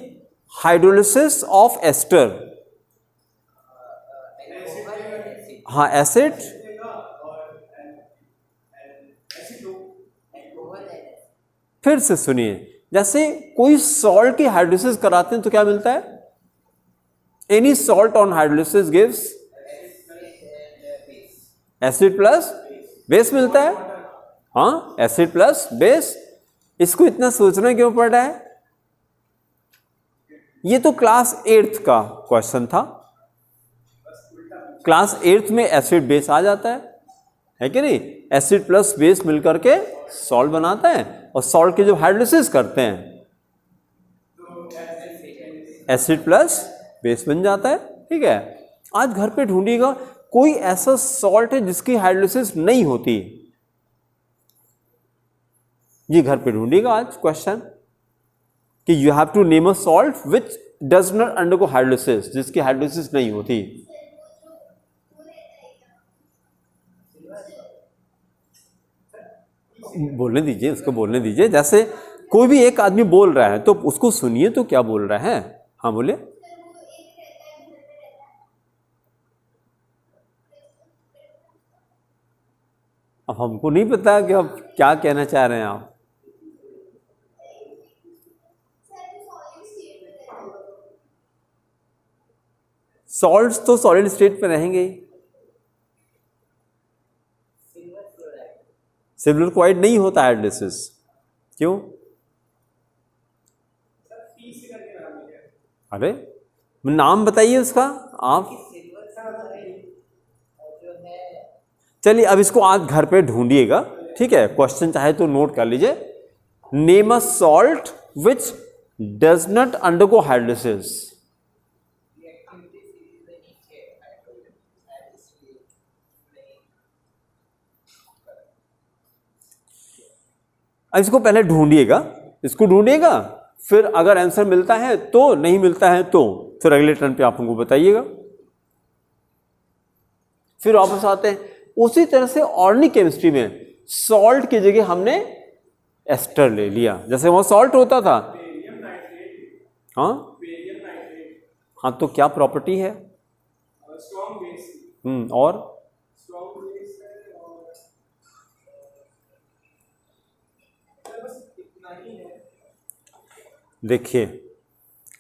Speaker 1: हाइड्रोलिसिस ऑफ एस्टर, हाँ एसिड, फिर से सुनिए, जैसे कोई सॉल्ट की हाइड्रोलिसिस कराते हैं तो क्या मिलता है? Any salt on hydrolysis gives acid plus base मिलता है। हाँ, एसिड प्लस बेस। इसको इतना सोचना क्यों पड़ रहा है? ये तो क्लास 8th का क्वेश्चन था। क्लास 8th में एसिड बेस आ जाता है कि नहीं? एसिड प्लस बेस मिलकर के सॉल्ट बनाता है, और सॉल्ट के जो हाइड्रोलिसिस करते हैं एसिड प्लस बेस बन जाता है। ठीक है, आज घर पे ढूंढिएगा कोई ऐसा सॉल्ट है जिसकी हाइड्रोलिसिस नहीं होती। ये घर पे ढूंढिएगा आज क्वेश्चन कि you have to name a salt which does not undergo hydrolysis, जिसकी हाइड्रोलिसिस नहीं होती। बोलने दीजिए, उसको बोलने दीजिए। जैसे कोई भी एक आदमी बोल रहा है तो उसको सुनिए तो क्या बोल रहा है। हाँ बोले। अब हमको नहीं पता कि अब क्या कहना चाह रहे हैं आप। सॉल्ट्स तो सॉलिड स्टेट पे रहेंगे ही। सिल्वर क्लोराइड नहीं होता हाइड्रोलिसिस, क्यों? अरे नाम बताइए उसका आप। चलिए अब इसको आज घर पे ढूंढिएगा। ठीक है, क्वेश्चन चाहे तो नोट कर लीजिए। Name a salt which does not undergo hydrolysis. अब इसको पहले ढूंढिएगा, इसको ढूंढिएगा, फिर अगर आंसर मिलता है तो, नहीं मिलता है तो फिर अगले टर्न पे आप हमको बताइएगा। फिर वापस आते हैं उसी तरह से ऑर्गेनिक केमिस्ट्री में सॉल्ट की जगह हमने एस्टर ले लिया। जैसे वहां सॉल्ट होता था, हाँ हाँ, तो क्या प्रॉपर्टी है? और देखिए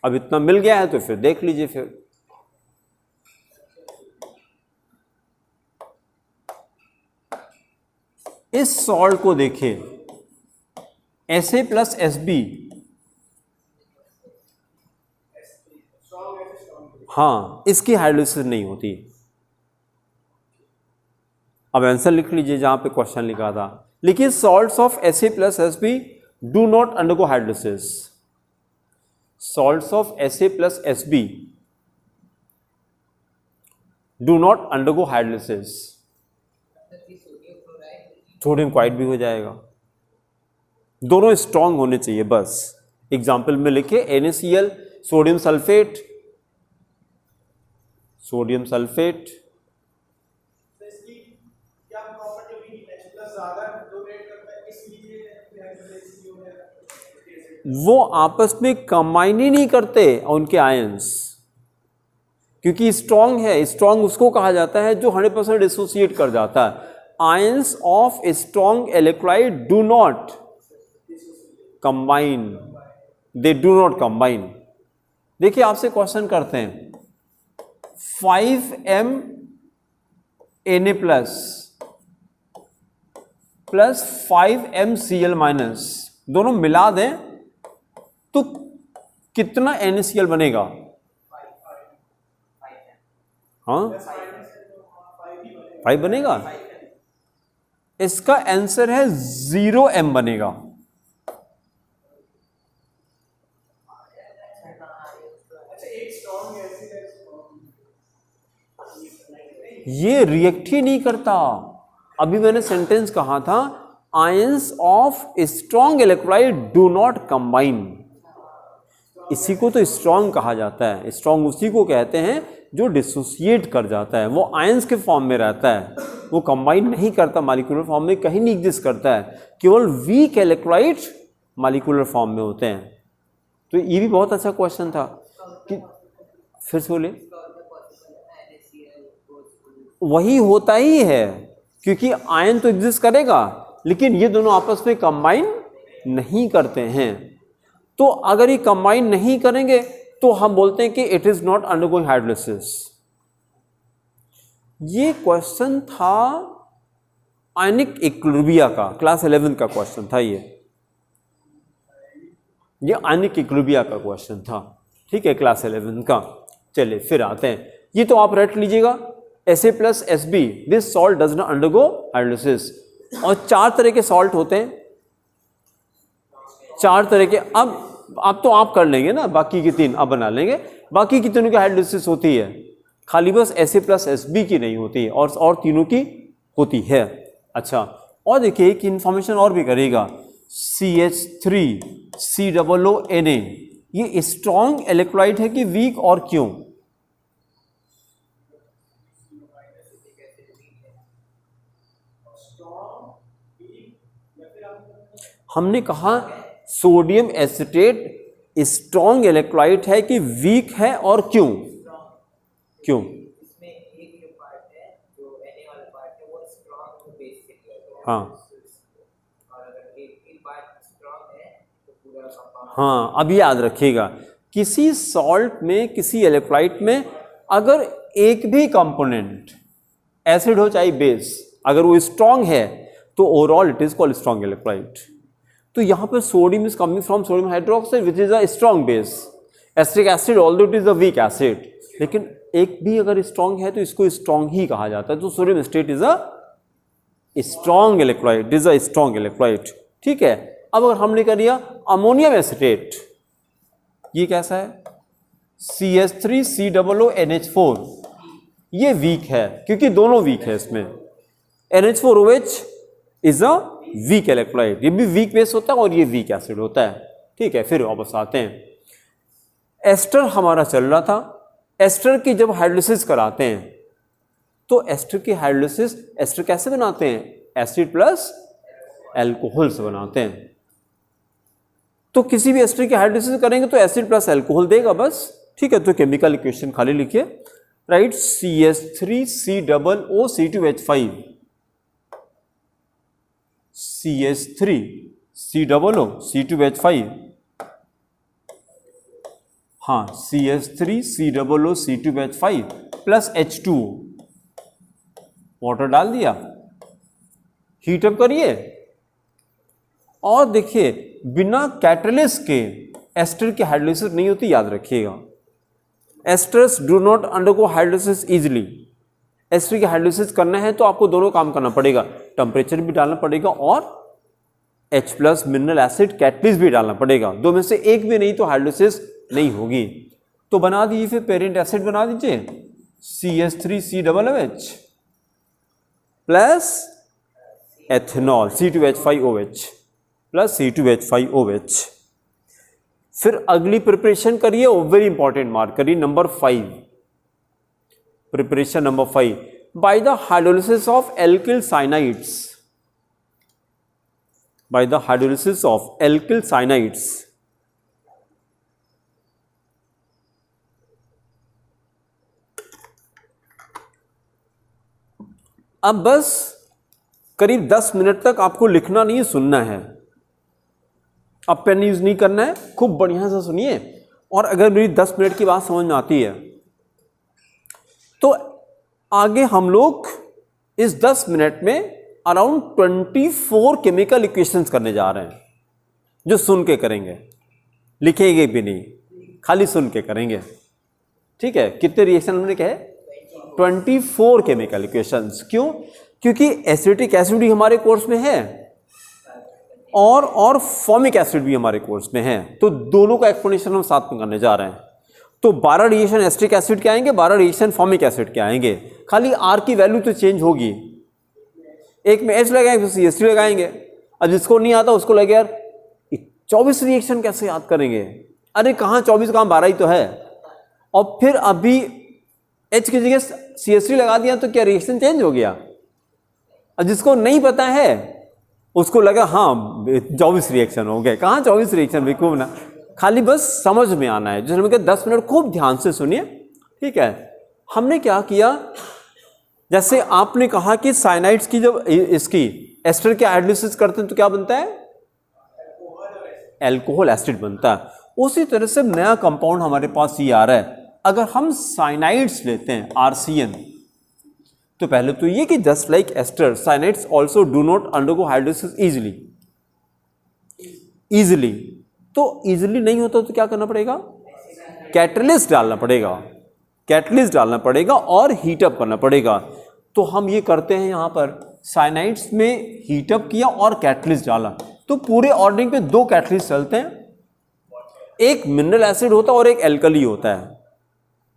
Speaker 1: अब इतना मिल गया है तो फिर देख लीजिए। फिर इस सॉल्ट को देखिए, Sa प्लस Sb, हाँ इसकी हाइड्रोलिसिस नहीं होती। अब आंसर लिख लीजिए जहां पे क्वेश्चन लिखा था। लिखिए salts of Sa plus Sb do not undergo hydrolysis. Salts of Sa plus Sb do not undergo hydrolysis. Sodium chloride भी हो जाएगा, दोनों स्ट्रांग होने चाहिए बस। एग्जाम्पल में लिखे NaCl, sodium sulphate, sodium sulphate. वो आपस में कंबाइन ही नहीं करते उनके आयंस, क्योंकि स्ट्रांग है। स्ट्रांग उसको कहा जाता है जो 100% एसोसिएट कर जाता है। Ions of strong electrolyte do not combine, they do not combine, देखिए आपसे क्वेश्चन करते हैं 5m Na plus 5mCl minus दोनों मिला दें तो कितना NaCl बनेगा? हाँ 5 बनेगा। इसका आंसर है 0m बनेगा। ये रिएक्ट ही नहीं करता। अभी मैंने सेंटेंस कहा था ions of strong electrolyte do not combine. इसी को तो स्ट्रॉन्ग कहा जाता है। स्ट्रॉन्ग उसी को कहते हैं जो डिसोसिएट कर जाता है, वो आयंस के फॉर्म में रहता है, वो कंबाइन नहीं करता, मॉलिक्यूलर फॉर्म में कहीं नहीं एग्जिस्ट करता है। केवल वीक इलेक्ट्रोलाइट मॉलिक्यूलर फॉर्म में होते हैं। तो ये भी बहुत अच्छा क्वेश्चन था कि फिर से बोले, वही होता ही है क्योंकि आयन तो एग्जिस्ट करेगा लेकिन ये दोनों आपस में कंबाइन नहीं करते हैं। तो अगर ये कंबाइन नहीं करेंगे तो हम बोलते हैं कि it is not undergoing hydrolysis. ये क्वेश्चन था आयनिक इक्विलिब्रिया का, क्लास 11 का क्वेश्चन था ये आयनिक इक्विलिब्रिया का क्वेश्चन था, ठीक है, क्लास 11 का। चलिए फिर आते हैं, ये तो आप रट लीजिएगा SA plus SB, this salt does not undergo hydrolysis. और 4 तरह के सॉल्ट होते हैं, 4 तरह के। अब तो आप कर लेंगे ना, बाकी की 3 आप बना लेंगे। बाकी की तीनों की हाइड्रोलिसिस होती है, खाली बस SA प्लस SB की नहीं होती है और तीनों की होती है। अच्छा, और देखिए एक इंफॉर्मेशन और भी करेगा, CH3COONA ये स्ट्रॉन्ग इलेक्ट्रोलाइट है कि वीक, और क्यों? हमने कहा सोडियम एसिटेट स्ट्रॉन्ग इलेक्ट्रोलाइट है कि वीक है, और क्यों? क्यों?
Speaker 3: इसमें एक जो पार्ट है, जो Na वाला पार्ट है, वो स्ट्रॉन्ग बेस से लिया गया है।
Speaker 1: हाँ
Speaker 3: और अगर एक पार्ट स्ट्रॉन्ग है तो पूरा कंपाउंड।
Speaker 1: हाँ, अब याद रखिएगा, किसी सॉल्ट में, किसी इलेक्ट्रोलाइट में अगर एक भी कंपोनेंट एसिड हो चाहे बेस, अगर वो स्ट्रॉन्ग है तो overall it is called strong electrolyte. तो यहाँ पर sodium is coming from sodium hydroxide which is a strong base. Acetic acid although it is a weak acid, लेकिन एक भी अगर स्ट्रॉन्ग है तो इसको स्ट्रॉन्ग ही कहा जाता है। तो sodium acetate is a strong electrolyte, is a strong electrolyte, ठीक है। अब अगर हमने कर दिया अमोनियम एसिटेट, ये कैसा है? CH3COONH4, ये वीक है क्योंकि दोनों वीक है इसमें। NH4OH is a weak electrolyte, ये भी वीक बेस होता है और ये वीक एसिड होता है, ठीक है। फिर वापस आते हैं, एस्टर हमारा चल रहा था। एस्टर की जब हाइड्रोलिसिस कराते हैं तो एस्टर की हाइड्रोलिसिस एस्टर कैसे बनाते हैं? एसिड प्लस एल्कोहल से बनाते हैं। तो किसी भी एस्टर की हाइड्रोलिसिस करेंगे तो एसिड प्लस एल्कोहल देगा बस, ठीक है। तो केमिकल इक्वेशन खाली लिखिए, राइट, CH3COOC2H5, CH3COOC2H5, हाँ CH3COOC2H5 प्लस H2, वाटर डाल दिया, हीट अप करिए, और देखिए बिना कैटलिस्ट के एस्टर की हाइड्रोलिसिस नहीं होती, याद रखिएगा। Esters do not undergo hydrolysis easily. Ester की हाइड्रोलिसिस करना है तो आपको दोनों काम करना पड़ेगा, टेम्परेचर भी डालना पड़ेगा और H plus mineral acid catalyst भी डालना पड़ेगा। दो में से एक भी नहीं तो हाइड्रोलिसिस नहीं होगी। तो बना दीजिए, फिर पेरेंट एसिड बना दीजिए, CH3COOH plus ethanol C2H5OH plus C2H5OH। फिर अगली प्रिपरेशन करिए, वेरी इंपॉर्टेंट, मार्क करिए, number 5, preparation number 5, by the hydrolysis of alkyl cyanides, bye the hydrolysis of alkyl cyanides, अब बस करीब 10 मिनट तक आपको लिखना नहीं, सुनना है। अब पेन यूज नहीं करना है, खूब बढ़िया से सुनिए और अगर मेरी 10 मिनट की बात समझ में आती है तो आगे हम लोग इस 10 मिनट में अराउंड 24 केमिकल इक्वेशंस करने जा रहे हैं, जो सुन के करेंगे, लिखेंगे भी नहीं, खाली सुन के करेंगे। ठीक है, कितने रिएक्शन हमने कहे? 24 केमिकल इक्वेशंस। क्यों? क्योंकि एसिटिक एसिड भी हमारे कोर्स में है और फॉर्मिक एसिड भी हमारे कोर्स में है, तो दोनों का एक्सप्लेनेशन हम साथ में करने जा रहे हैं। तो 12 रिएक्शन एसिटिक एसिड के आएंगे, 12 रिएक्शन फॉर्मिक एसिड के आएंगे, खाली आर की वैल्यू तो चेंज होगी। एक में एच लगाएंगे, दूसरी एस लगाएंगे। अब जिसको नहीं आता उसको लगे यार 24 रिएक्शन कैसे याद करेंगे, अरे कहाँ 24, कहाँ 12 ही तो है। और फिर अभी एच की जगह CH3 लगा दिया तो क्या रिएक्शन चेंज हो गया? अब जिसको नहीं पता है उसको लगा हाँ 24 रिएक्शन हो गए, कहाँ 24 रिएक्शन बिल्कुल ना, खाली बस समझ में आना है। जो हमने 10 मिनट खूब ध्यान से सुनिए। ठीक है, हमने क्या किया, जैसे आपने कहा कि साइनाइड्स की जब इसकी एस्टर के हाइड्रोलिसिस करते हैं तो क्या बनता है? एल्कोहल एसिड बनता है। उसी तरह से नया कंपाउंड हमारे पास ये आ रहा है। अगर हम साइनाइड्स लेते हैं RCN, तो पहले तो ये कि just like ester cyanides also do not undergo hydrolysis easily. तो इजीली नहीं होता तो क्या करना पड़ेगा? कैटलिस्ट डालना पड़ेगा और हीटअप करना पड़ेगा। तो हम ये करते हैं, यहाँ पर साइनाइड्स में हीटअप किया और कैटलिस्ट डाला, तो पूरे ऑर्डरिंग पे 2 कैटलिस्ट चलते हैं, एक मिनरल एसिड होता है और एक एल्कली होता है।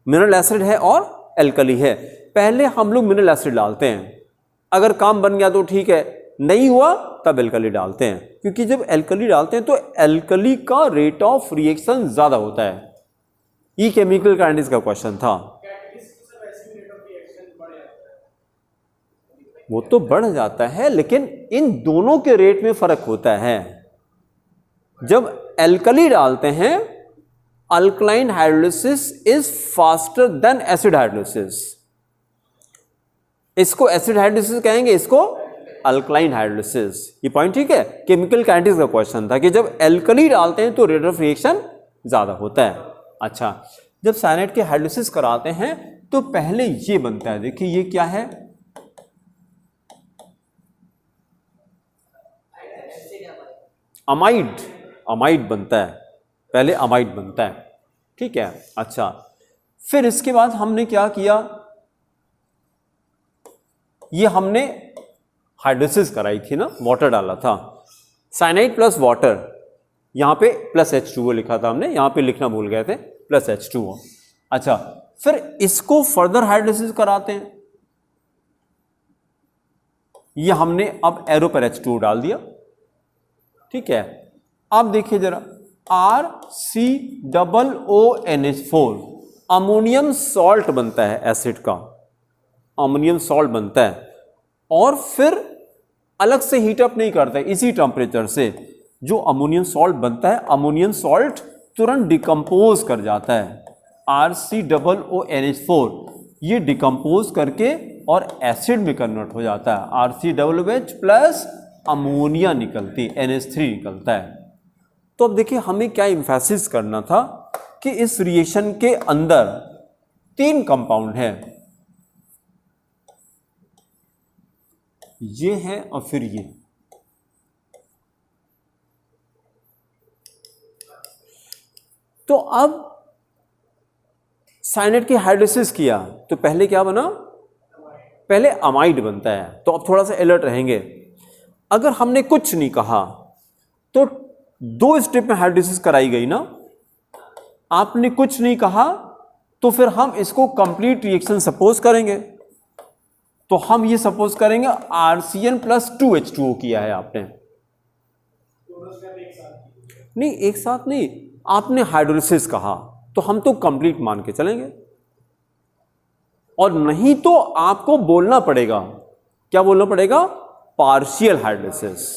Speaker 1: मिनरल एसिड है और एल्कली है। पहले हम लोग मिनरल एसिड डालते हैं, अगर काम बन गया तो ठीक है, नहीं हुआ तब एल्कली डालते हैं, क्योंकि जब एल्कली डालते हैं तो एल्कली का रेट ऑफ रिएक्शन ज्यादा होता है। ये केमिकल काइनेटिक्स का क्वेश्चन था। वो तो बढ़ जाता है, लेकिन इन दोनों के रेट में फर्क होता है। जब एल्कली डालते हैं, alkaline hydrolysis is faster than acid hydrolysis. इसको एसिड हाइड्रोलिसिस कहेंगे, इसको अल्कलाइन हाइड्रोलिसिस। ये पॉइंट ठीक है, केमिकल काइनेटिक्स का क्वेश्चन था कि जब एल्कली डालते हैं तो रेट ऑफ रिएक्शन ज्यादा होता है। अच्छा, जब साइनाइड के हाइड्रोलिसिस कराते हैं तो पहले ये बनता है, देखिए ये क्या है? अमाइड बनता है, पहले अमाइड बनता है। ठीक है, अच्छा, फिर इसके बाद हमने क्या किया, ये हमने हाइड्रोलिसिस कराई थी ना, वाटर डाला था, साइनाइड प्लस वाटर, यहां पे प्लस H2O लिखा था हमने, यहां पे लिखना भूल गए थे, प्लस H2O। अच्छा, फिर इसको फर्दर हाइड्रोलिसिस कराते हैं, ये हमने अब एरो पर H2O डाल दिया। ठीक है, अब देखिए जरा, RCOONH4 अमोनियम सॉल्ट बनता है, एसिड का अमोनियम सॉल्ट बनता है, और फिर अलग से हीटअप नहीं करता है, इसी टेम्परेचर से जो अमोनियम सॉल्ट बनता है, अमोनियम सॉल्ट तुरंत डिकम्पोज कर जाता है। RCOONH4 ये डिकम्पोज करके और एसिड में कन्वर्ट हो जाता है, RCOOH प्लस अमोनिया निकलती, NH3 निकलता है। तो अब देखिए हमें क्या एम्फेसिस करना था कि इस रिएक्शन के अंदर 3 कंपाउंड है, ये है और फिर ये। तो अब साइनाइड की हाइड्रोलिसिस किया तो पहले क्या बना? पहले अमाइड बनता है। तो अब थोड़ा सा अलर्ट रहेंगे, अगर हमने कुछ नहीं कहा तो 2 स्टेप में हाइड्रोलिसिस कराई गई ना, आपने कुछ नहीं कहा तो फिर हम इसको कंप्लीट रिएक्शन सपोज करेंगे। तो हम ये सपोज करेंगे RCN प्लस 2H2O किया है आपने, नहीं एक साथ नहीं, आपने हाइड्रोलिसिस कहा तो हम तो कंप्लीट मान के चलेंगे, और नहीं तो आपको बोलना पड़ेगा, क्या बोलना पड़ेगा? Partial hydrolysis.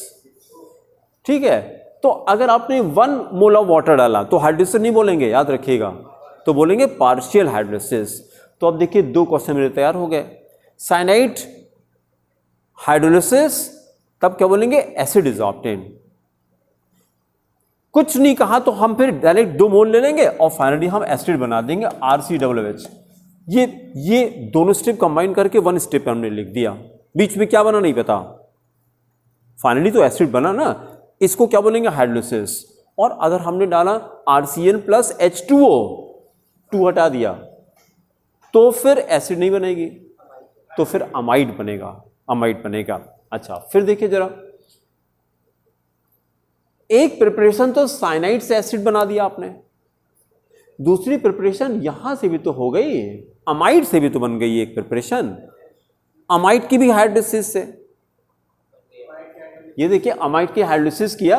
Speaker 1: ठीक है, तो अगर आपने 1 मोल ऑफ वाटर डाला तो हाइड्रोलिसिस नहीं बोलेंगे, याद रखिएगा, तो बोलेंगे पार्शियल हाइड्रोलिसिस। तो अब देखिए 2 क्वेश्चन मेरे तैयार हो गए। साइनाइड हाइड्रोलिसिस, तब क्या बोलेंगे? Acid is obtained. कुछ नहीं कहा तो हम फिर डायरेक्ट 2 मोल ले लेंगे और फाइनली हम एसिड बना देंगे RCOOH। ये दोनों स्टेप कंबाइन करके 1 स्टेप हमने लिख दिया। बीच में क्या बना नहीं पता, फाइनली तो एसिड बना ना, इसको क्या बोलेंगे हाइड्रोलिसिस। और अगर हमने डाला RCN प्लस H2O, 2 हटा दिया तो फिर एसिड नहीं बनेगी, तो फिर अमाइड बनेगा। अच्छा फिर देखिए जरा, एक प्रिपरेशन तो साइनाइड से एसिड बना दिया आपने, दूसरी प्रिपरेशन यहां से भी तो हो गई, अमाइड से भी तो बन गई एक प्रिपरेशन, अमाइड की भी हाइड्रोलिसिस से। ये देखिए अमाइड की हाइड्रोलिसिस किया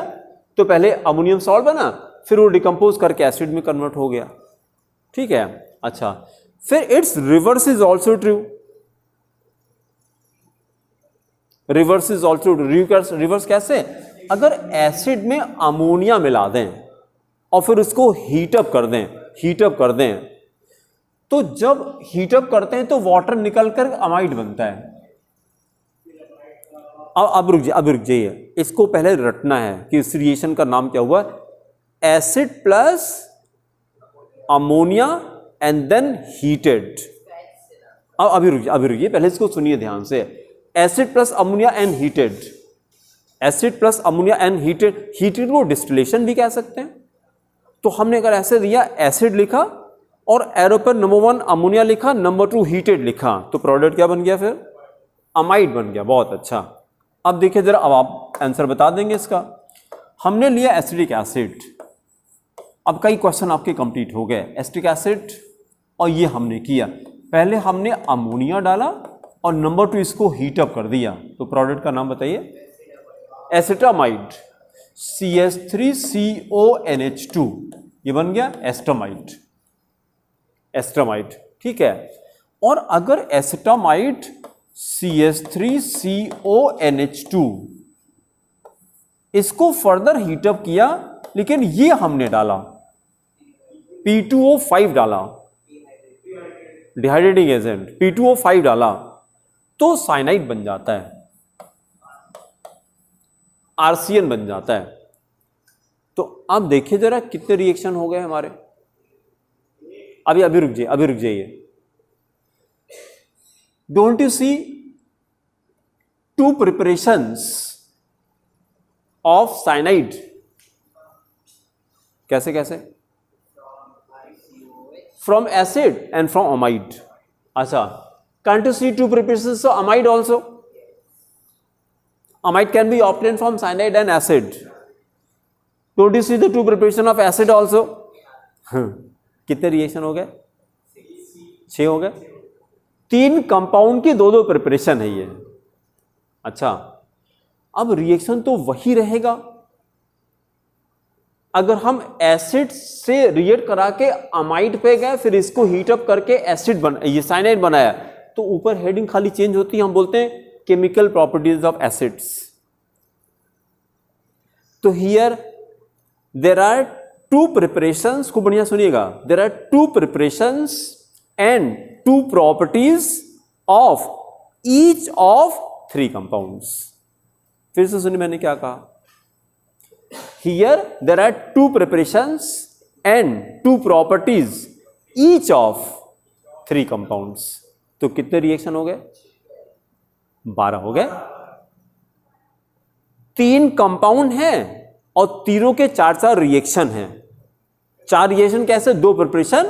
Speaker 1: तो पहले अमोनियम सॉल्ट बना, फिर वो डिकम्पोज करके एसिड में कन्वर्ट हो गया। ठीक है, अच्छा फिर it's reverse is also true. Reverse कैसे? अगर एसिड में अमोनिया मिला दें और फिर उसको हीटअप कर दें तो जब हीटअप करते हैं तो वाटर निकलकर अमाइड बनता है। अब रुक जाइए, इसको पहले रटना है कि इस रिएक्शन का नाम क्या हुआ, acid plus ammonia and then heated. अब अभी रुकिए, पहले इसको सुनिए ध्यान से। Acid plus ammonia and heated, acid plus ammonia and heated को डिस्टिलेशन भी कह सकते हैं। तो हमने अगर ऐसे दिया, एसिड लिखा और एरो पर नंबर 1 अमोनिया लिखा, नंबर 2 हीटेड लिखा, तो प्रोडक्ट क्या बन गया? फिर अमाइड बन गया। बहुत अच्छा। अब देखिए जरा, अब आप आंसर बता देंगे इसका। हमने लिया एसिडिक एसिड, अब कई क्वेश्चन आपके कंप्लीट हो गए। एसिटिक एसिड और ये हमने किया, पहले हमने अमोनिया डाला और नंबर 2 इसको हीटअप कर दिया, तो प्रोडक्ट का नाम बताइए। एसिटामाइड, CH3CONH2, ये बन गया एस्टामाइड। ठीक है, और अगर एसिटामाइड CH3CONH2 इसको फर्दर हीटअप किया, लेकिन ये हमने डाला P2O5 डाला, डिहाइड्रेटिंग एजेंट P2O5 डाला, तो साइनाइड बन जाता है, RCN बन जाता है। तो अब देखिए जरा कितने रिएक्शन हो गए हमारे। अभी रुक जाइए। Don't you see 2 preparations of cyanide? कैसे? From acid and from amide. अच्छा, can't you see 2 preparations of amide also? Amide can be obtained from cyanide and acid. Don't you see the 2 preparation of acid also? कितने रिएक्शन हो गए? 6 हो गए। 3 कंपाउंड की 2 प्रिपरेशन है ये। अच्छा, अब रिएक्शन तो वही रहेगा। अगर हम एसिड से रिएक्ट करा के अमाइड पे गए, फिर इसको हीटअप करके ये साइनाइड बनाया, तो ऊपर हेडिंग खाली चेंज होती है, हम बोलते हैं केमिकल प्रॉपर्टीज ऑफ एसिड्स। तो हियर देयर आर 2 प्रिपरेशंस, को बढ़िया सुनिएगा, there are 2 preparations and 2 properties of each of 3 compounds. फिर से सुनिए मैंने क्या कहा। Here there are 2 preparations and 2 properties each of 3 compounds. तो कितने रिएक्शन हो गए? 12 हो गए। 3 कंपाउंड हैं और तीनों के 4 रिएक्शन हैं। 4 रिएक्शन कैसे? 2 प्रिपरेशन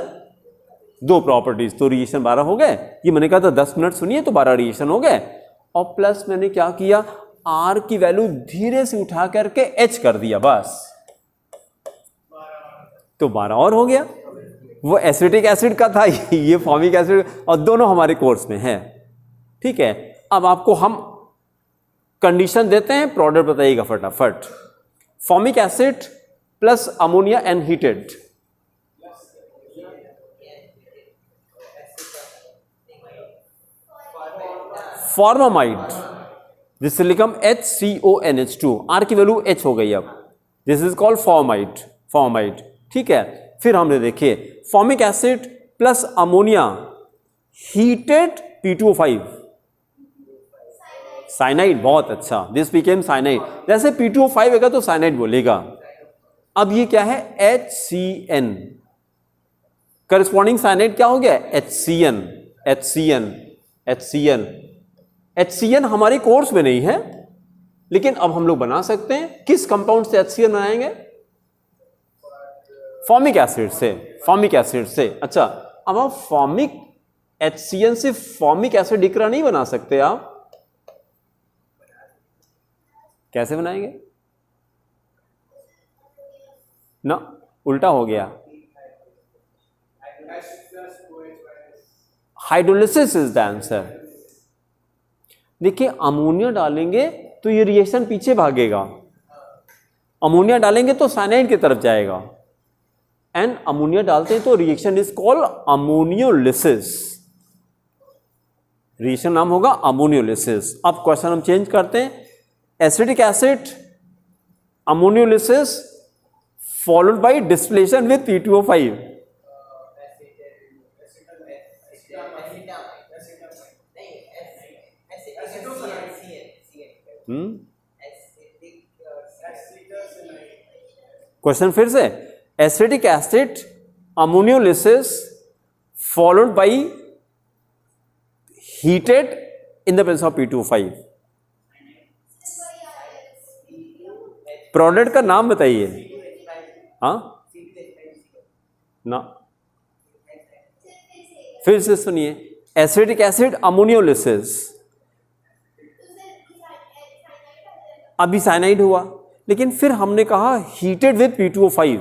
Speaker 1: 2 प्रॉपर्टीज, तो रिएक्शन 12 हो गए। ये मैंने कहा था 10 मिनट सुनिए तो 12 रिएक्शन हो गए। और प्लस मैंने क्या किया, R की वैल्यू धीरे से उठा करके H कर दिया, बस तो 12 और हो गया। वो एसिटिक एसिड का था, ये फॉर्मिक एसिड, और दोनों हमारे कोर्स में है। ठीक है, अब आपको हम कंडीशन देते हैं, प्रोडक्ट बताइएगा फटाफट। Formic acid plus ammonia and heated, formamide, this will become HCONH2, R की वैल्यू H हो गई। अब दिस इज कॉल्ड फॉर्माइड। ठीक है, फिर हमने देखिए formic acid plus ammonia heated P2O5, cyanide. बहुत अच्छा, दिस बिकेम साइनाइड। जैसे P2O5 होगा तो साइनाइड बोलेगा। अब ये क्या है, HCN, करस्पॉन्डिंग साइनाइड क्या हो गया, HCN। HCN HCN HCN हमारे कोर्स में नहीं है, लेकिन अब हम लोग बना सकते हैं। किस कंपाउंड से HCN बनाएंगे, फॉर्मिक एसिड से, फॉर्मिक एसिड से। अच्छा, अब आप फॉर्मिक HCN से फॉर्मिक एसिड इकरा नहीं बना सकते आप, कैसे बनाएंगे ना, उल्टा हो गया। Hydrolysis is the answer. देखिए अमोनिया डालेंगे तो ये रिएक्शन पीछे भागेगा, अमोनिया डालेंगे तो साइनाइड की तरफ जाएगा, एंड अमोनिया डालते हैं तो reaction is called ammonolysis, reaction नाम होगा अमोनियोलिसिस। अब क्वेश्चन हम चेंज करते हैं, acidic acid ammonolysis followed by distillation with P2O5। Question फिर से, acidic acid ammonolysis followed by heated in the presence of P2O5। Product का नाम बताइए। हाँ ना, फिर से सुनिए, एसिडिक एसिड अमोनियोलिसिस, अभी साइनाइड हुआ, लेकिन फिर हमने कहा हीटेड विद P2O5।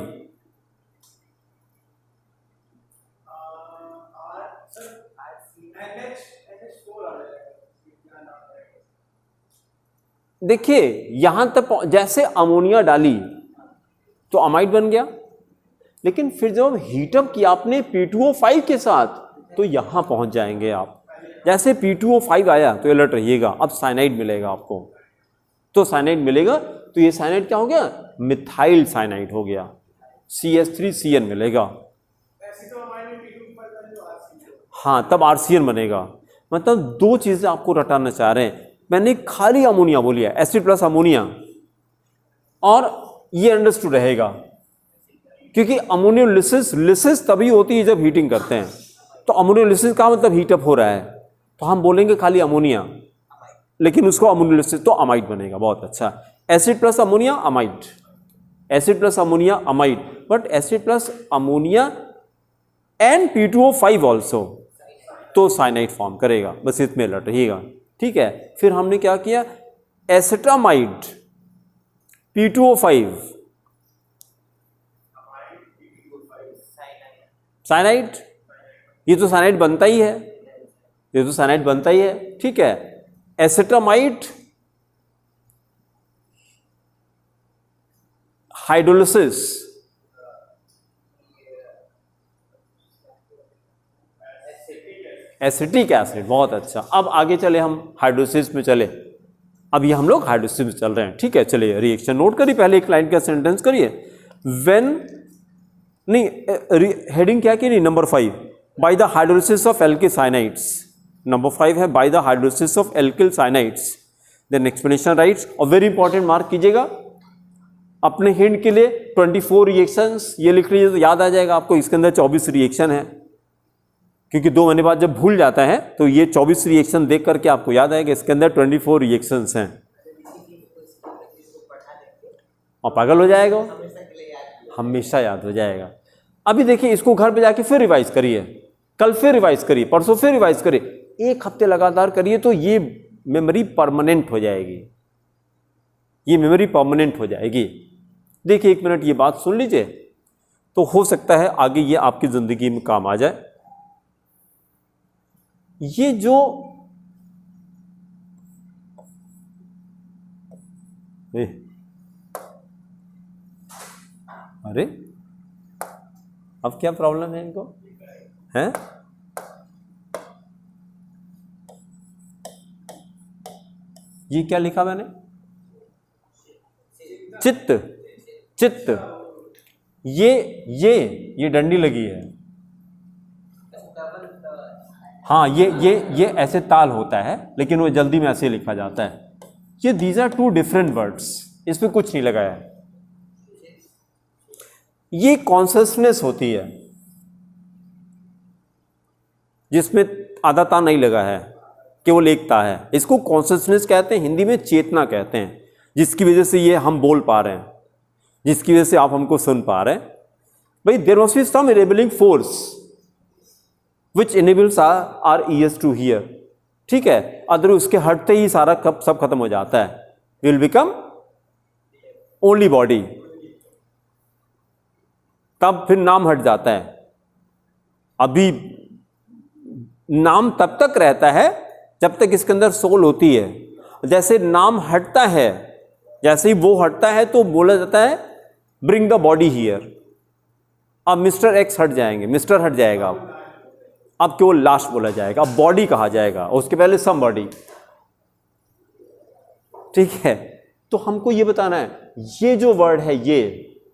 Speaker 1: देखिए यहां तक जैसे अमोनिया डाली तो अमाइड बन गया, लेकिन फिर जब हीटअप किया आपने P2O5 के साथ तो यहां पहुंच जाएंगे आप। जैसे P2O5 आया तो अलर्ट रहिएगा, अब साइनाइड मिलेगा आपको, तो साइनाइड मिलेगा तो ये साइनाइड क्या हो गया, मिथाइल साइनाइड हो गया, CH3CN मिलेगा। हाँ, तब RCN बनेगा। मतलब दो चीजें आपको रटाना चाह रहे हैं, मैंने खाली अमोनिया बोली है, एसिड प्लस अमोनिया, और ये अंडरस्टूड रहेगा क्योंकि अमोनियोलिसिस लिसिस तभी होती है जब हीटिंग करते हैं, तो अमोनियोलिसिस का मतलब हीटअप हो रहा है, तो हम बोलेंगे खाली अमोनिया, लेकिन उसको अमोनियोलिसिस तो अमाइड बनेगा। बहुत अच्छा, acid plus ammonia amide, acid plus ammonia amide, but acid plus ammonia and P2O5 also तो साइनाइड फॉर्म करेगा, बस इसमें अलर्ट रहिएगा। ठीक है, फिर हमने क्या किया, एसिटामाइड P2O5 साइनाइड, ये तो साइनाइड बनता ही है, ये तो साइनाइड बनता ही है। ठीक है, एसिटामाइड हाइड्रोलिसिस, एसिटिक एसिड, बहुत अच्छा। अब आगे चले, हम हाइड्रोलिसिस में चले, अब ये हम लोग हाइड्रोलिसिस में चल रहे हैं। ठीक है, चलिए रिएक्शन नोट करिए, पहले एक लाइन का सेंटेंस करिए। व्हेन, नहीं हेडिंग क्या की, नहीं number 5, by the hydrolysis of alkyl cyanides, number 5 है by the hydrolysis of alkyl cyanides, then explanation writes. और वेरी इंपॉर्टेंट मार्क कीजिएगा अपने हिंट के लिए, 24 रिएक्शंस ये लिख लीजिए तो याद आ जाएगा आपको, इसके अंदर 24 रिएक्शन है, क्योंकि 2 महीने बाद जब भूल जाता है तो ये 24 रिएक्शन देख करके आपको याद आएगा इसके अंदर 24 रिएक्शंस हैं, और पागल हो जाएगा, हमेशा याद हो जाएगा। अभी देखिए, इसको घर पे जाके फिर रिवाइज करिए, कल फिर रिवाइज करिए, परसों फिर रिवाइज करिए, 1 हफ्ते लगातार करिए तो ये मेमोरी परमानेंट हो जाएगी, ये मेमोरी परमानेंट हो जाएगी। देखिए 1 मिनट ये बात सुन लीजिए, तो हो सकता है आगे ये आपकी जिंदगी में काम आ जाए। ये जो अरे अब क्या प्रॉब्लम है इनको, हैं? ये क्या लिखा मैंने, चित्त, चित्त, ये डंडी लगी है। हाँ, ये ऐसे ताल होता है, लेकिन वो जल्दी में ऐसे लिखा जाता है। ये दीज आर 2 डिफरेंट वर्ड्स, इस पे कुछ नहीं लगाया है। ये कॉन्शसनेस होती है जिसमें आधा ता नहीं लगा है, केवल एक ता है। इसको कॉन्शसनेस कहते हैं, हिंदी में चेतना कहते हैं, जिसकी वजह से ये हम बोल पा रहे हैं, जिसकी वजह से आप हमको सुन पा रहे हैं। भाई there must be some enabling force which enables our ears to hear, ठीक है। अदर उसके हटते ही सारा सब खत्म हो जाता है, विल बिकम ओनली बॉडी, तब फिर नाम हट जाता है। अभी नाम तब तक रहता है जब तक इसके अंदर सोल होती है। जैसे नाम हटता है, जैसे ही वो हटता है तो बोला जाता है ब्रिंग द बॉडी हियर। अब मिस्टर एक्स हट जाएंगे, मिस्टर हट जाएगा, अब केवल लास्ट बोला जाएगा, अब बॉडी कहा जाएगा, उसके पहले सम बॉडी, ठीक है। तो हमको ये बताना है, ये जो वर्ड है ये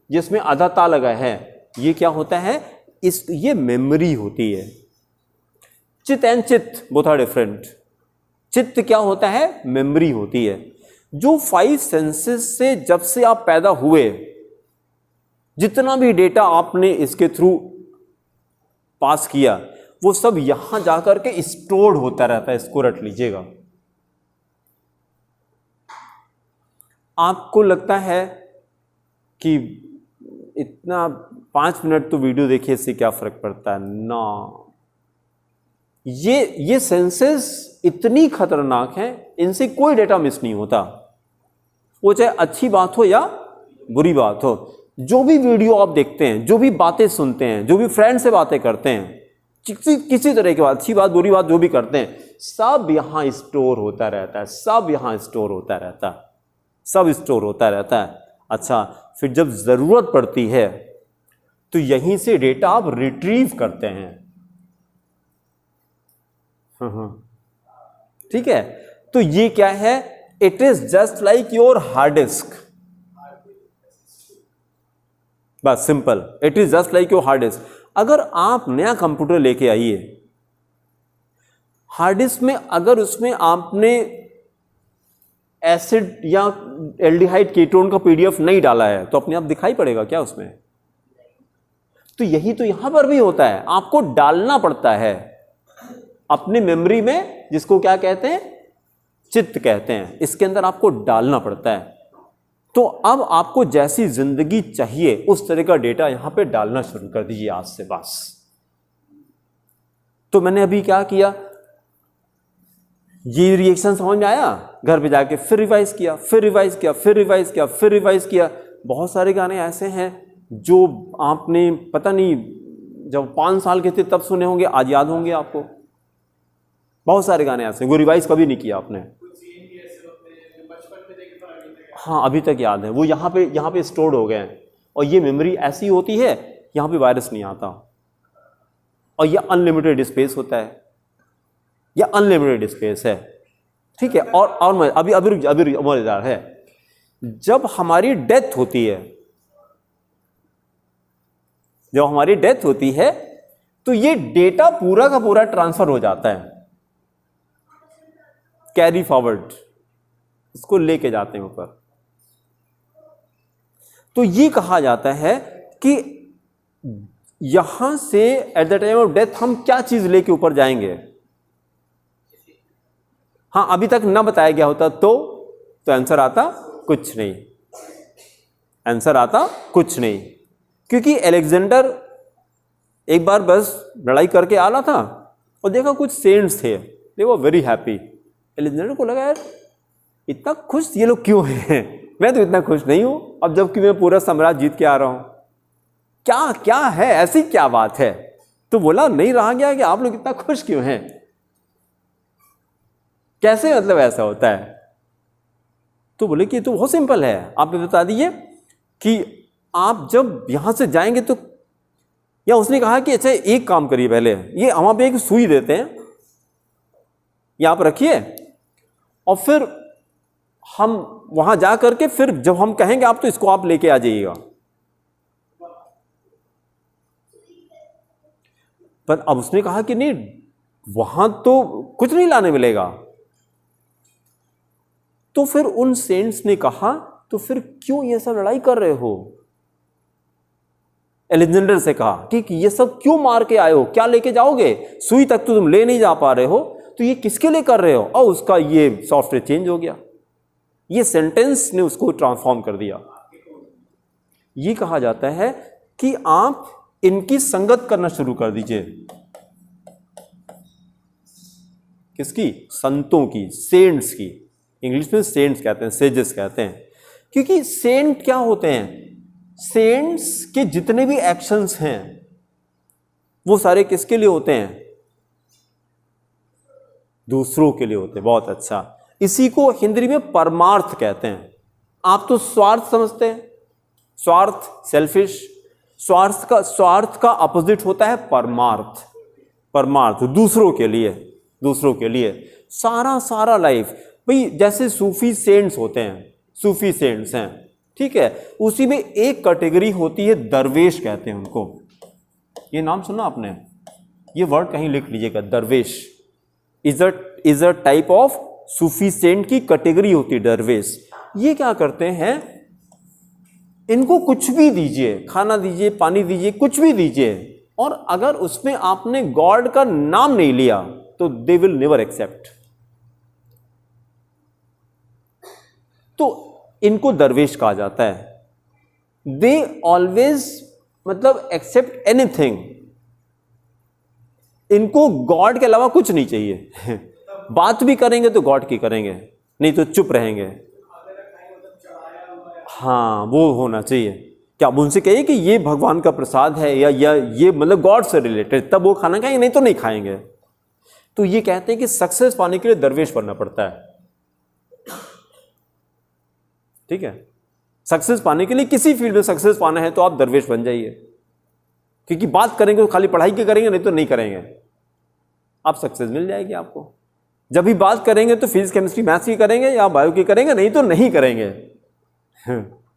Speaker 1: जिसमें आधा ता लगा है, ये क्या होता है, ये मेमोरी होती है। चित एंड चित्त बोथ आर डिफरेंट। चित्त क्या होता है, मेमोरी होती है। जो 5 सेंसेस से जब से आप पैदा हुए, जितना भी डेटा आपने इसके थ्रू पास किया, वो सब यहां जाकर के स्टोर्ड होता रहता है। इसको रट लीजिएगा। आपको लगता है कि इतना 5 मिनट तो वीडियो देखिए, इससे क्या फर्क पड़ता है ना। ये सेंसेस इतनी खतरनाक हैं, इनसे कोई डेटा मिस नहीं होता, वो चाहे अच्छी बात हो या बुरी बात हो। जो भी वीडियो आप देखते हैं, जो भी बातें सुनते हैं, जो भी फ्रेंड से बातें करते हैं, किसी तरह की बात, अच्छी बात बुरी बात जो भी करते हैं, सब यहां स्टोर होता रहता है, सब यहां स्टोर होता रहता है, सब स्टोर होता रहता है। अच्छा, फिर जब जरूरत पड़ती है तो यहीं से डेटा आप रिट्रीव करते हैं। ठीक है। तो ये क्या है, it is just like your hard disk, बस simple, it is just like your hard disk. अगर आप नया कंप्यूटर लेके आइए, हार्ड डिस्क में अगर उसमें आपने एसिड या एल्डिहाइड कीटोन का पीडीएफ नहीं डाला है तो अपने आप दिखाई पड़ेगा क्या उसमें? तो यही तो यहां पर भी होता है, आपको डालना पड़ता है अपनी मेमोरी में, जिसको क्या कहते हैं, चित्त कहते हैं। इसके अंदर आपको डालना पड़ता है। तो अब आपको जैसी जिंदगी चाहिए उस तरह का डेटा यहां पे डालना शुरू कर दीजिए आज से बस। तो मैंने अभी क्या किया, ये रिएक्शन समझ में आया, घर पे जाके फिर रिवाइज किया, फिर रिवाइज किया, फिर रिवाइज किया, फिर रिवाइज किया। बहुत सारे गाने ऐसे हैं जो आपने पता नहीं जब 5 साल के थे तब सुने होंगे, आज याद होंगे आपको। बहुत सारे गाने ऐसे हैं वो रिवाइज कभी नहीं किया आपने। हाँ, अभी तक याद है, वो यहाँ पे स्टोर्ड हो गए हैं। और ये मेमोरी ऐसी होती है, यहाँ पे वायरस नहीं आता, और ये अनलिमिटेड स्पेस होता है, ये अनलिमिटेड स्पेस है। ठीक है। और अभी मजेदार है, जब हमारी डेथ होती है, जब हमारी डेथ होती है तो ये डेटा पूरा का पूरा ट्रांसफर हो जाता है, कैरी फॉरवर्ड, इसको लेके जाते हैं ऊपर। तो ये कहा जाता है कि यहां से at the time of death हम क्या चीज लेके ऊपर जाएंगे। हाँ, अभी तक ना बताया गया होता तो आंसर आता कुछ नहीं, आंसर आता कुछ नहीं। क्योंकि अलेक्जेंडर एक बार बस लड़ाई करके आना था और देखा कुछ सेंट्स थे, दे वर वेरी हैप्पी। अलेक्जेंडर को लगा यार इतना खुश ये लोग क्यों हैं, मैं तो इतना खुश नहीं हूं, अब जबकि मैं पूरा साम्राज्य जीत के आ रहा हूं, क्या क्या है, ऐसी क्या बात है। तो बोला नहीं रहा गया कि आप लोग इतना खुश क्यों हैं, कैसे मतलब ऐसा होता है। तो बोले कि तो बहुत सिंपल है, आप बता दीजिए कि आप जब यहां से जाएंगे तो, या उसने कहा कि अच्छा एक काम करिए, पहले ये वहां पे एक सुई देते हैं, ये आप रखिए, और फिर हम वहां जा करके फिर जब हम कहेंगे आप तो इसको आप लेके आ जाइएगा। पर अब उसने कहा कि नहीं वहां तो कुछ नहीं लाने मिलेगा। तो फिर उन सेंट्स ने कहा तो फिर क्यों ये सब लड़ाई कर रहे हो, एलेक्जेंडर से कहा कि ये सब क्यों मार के आए हो, क्या लेके जाओगे, सुई तक तो तुम ले नहीं जा पा रहे हो, तो ये किसके लिए कर रहे हो, और उसका ये सॉफ्टवेयर चेंज हो गया। ये सेंटेंस ने उसको ट्रांसफॉर्म कर दिया। ये कहा जाता है कि आप इनकी संगत करना शुरू कर दीजिए। किसकी? संतों की, सेंट्स की। इंग्लिश में सेंट्स कहते हैं, सेजेस कहते हैं, क्योंकि सेंट क्या होते हैं, सेंट्स के जितने भी एक्शंस हैं वो सारे किसके लिए होते हैं? दूसरों के लिए होते हैं। बहुत अच्छा। इसी को हिंदी में परमार्थ कहते हैं। आप तो स्वार्थ समझते हैं, स्वार्थ, सेल्फिश। स्वार्थ का अपोजिट होता है परमार्थ। परमार्थ दूसरों के लिए, दूसरों के लिए सारा लाइफ। भाई जैसे सूफी सेंट्स होते हैं, सूफी सेंट्स हैं, ठीक है, उसी में एक कैटेगरी होती है दरवेश कहते हैं उनको। ये नाम सुना आपने? ये वर्ड कहीं लिख लीजिएगा, darvesh is a type of Sufi saint की कैटेगरी होती है दरवेश। ये क्या करते हैं, इनको कुछ भी दीजिए, खाना दीजिए, पानी दीजिए, कुछ भी दीजिए, और अगर उसमें आपने गॉड का नाम नहीं लिया तो दे विल नेवर एक्सेप्ट। तो इनको दरवेश कहा जाता है। दे ऑलवेज मतलब एक्सेप्ट एनीथिंग। इनको गॉड के अलावा कुछ नहीं चाहिए। बात भी करेंगे तो गॉड की करेंगे, नहीं तो चुप रहेंगे। हाँ, वो होना चाहिए। क्या आप उनसे कहिए कि ये भगवान का प्रसाद है या ये मतलब गॉड से रिलेटेड, तब वो खाना खाएंगे, नहीं तो नहीं खाएंगे। तो ये कहते हैं कि सक्सेस पाने के लिए दरवेश बनना पड़ता है। ठीक है, सक्सेस पाने के लिए, किसी फील्ड में सक्सेस पाना है तो आप दरवेश बन जाइए, क्योंकि बात करेंगे तो खाली पढ़ाई की करेंगे, नहीं तो नहीं करेंगे, आप सक्सेस मिल जाएगी आपको। जब भी बात करेंगे तो फिजिक्स, केमिस्ट्री, मैथ्स की करेंगे या बायो की करेंगे, नहीं तो नहीं करेंगे,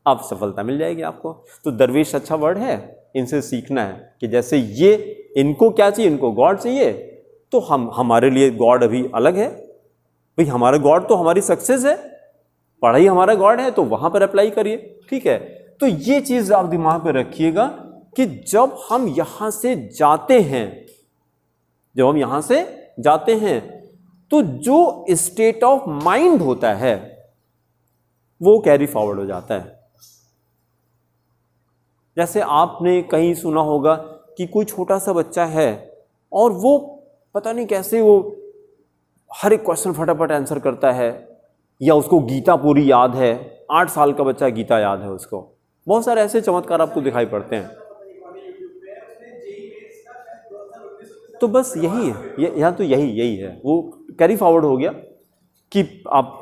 Speaker 1: आप सफलता मिल जाएगी आपको। तो दरवेश अच्छा वर्ड है, इनसे सीखना है कि जैसे ये, इनको क्या चाहिए, इनको गॉड चाहिए, तो हमारे लिए गॉड अभी अलग है। भाई हमारा गॉड तो हमारी सक्सेस है, पढ़ाई हमारा गॉड है, तो वहां पर अप्लाई करिए। ठीक है, तो ये चीज आप दिमाग में रखिएगा कि जब हम यहां से जाते हैं, जब हम यहां से जाते हैं, तो जो स्टेट ऑफ माइंड होता है वो कैरी फॉरवर्ड हो जाता है। जैसे आपने कहीं सुना होगा कि कोई छोटा सा बच्चा है और वो पता नहीं कैसे वो हर एक क्वेश्चन फटाफट आंसर करता है, या उसको गीता पूरी याद है, 8 साल का बच्चा गीता याद है उसको। बहुत सारे ऐसे चमत्कार आपको दिखाई पड़ते हैं। तो बस यही है, यहाँ तो यही है, वो कैरी फॉरवर्ड हो गया कि आप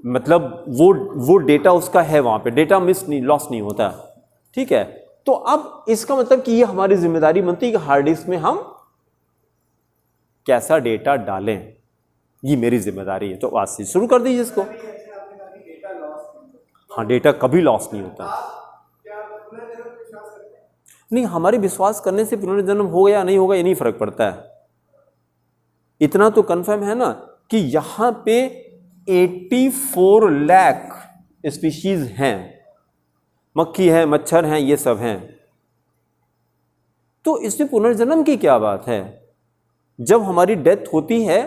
Speaker 1: मतलब वो डेटा उसका है वहाँ पे, डेटा लॉस नहीं होता। ठीक है, तो अब इसका मतलब कि ये हमारी जिम्मेदारी बनती है कि हार्ड डिस्क में हम कैसा डेटा डालें, ये मेरी जिम्मेदारी है। तो आज से शुरू कर दीजिए इसको। हाँ, डेटा कभी लॉस नहीं होता। नहीं, हमारे विश्वास करने से पुनर्जन्म होगा या नहीं होगा ये नहीं फर्क पड़ता है। इतना तो कंफर्म है ना कि यहां पे 84 लाख स्पीशीज हैं, मक्खी है, मच्छर हैं, ये सब हैं। तो इसमें पुनर्जन्म की क्या बात है? जब हमारी डेथ होती है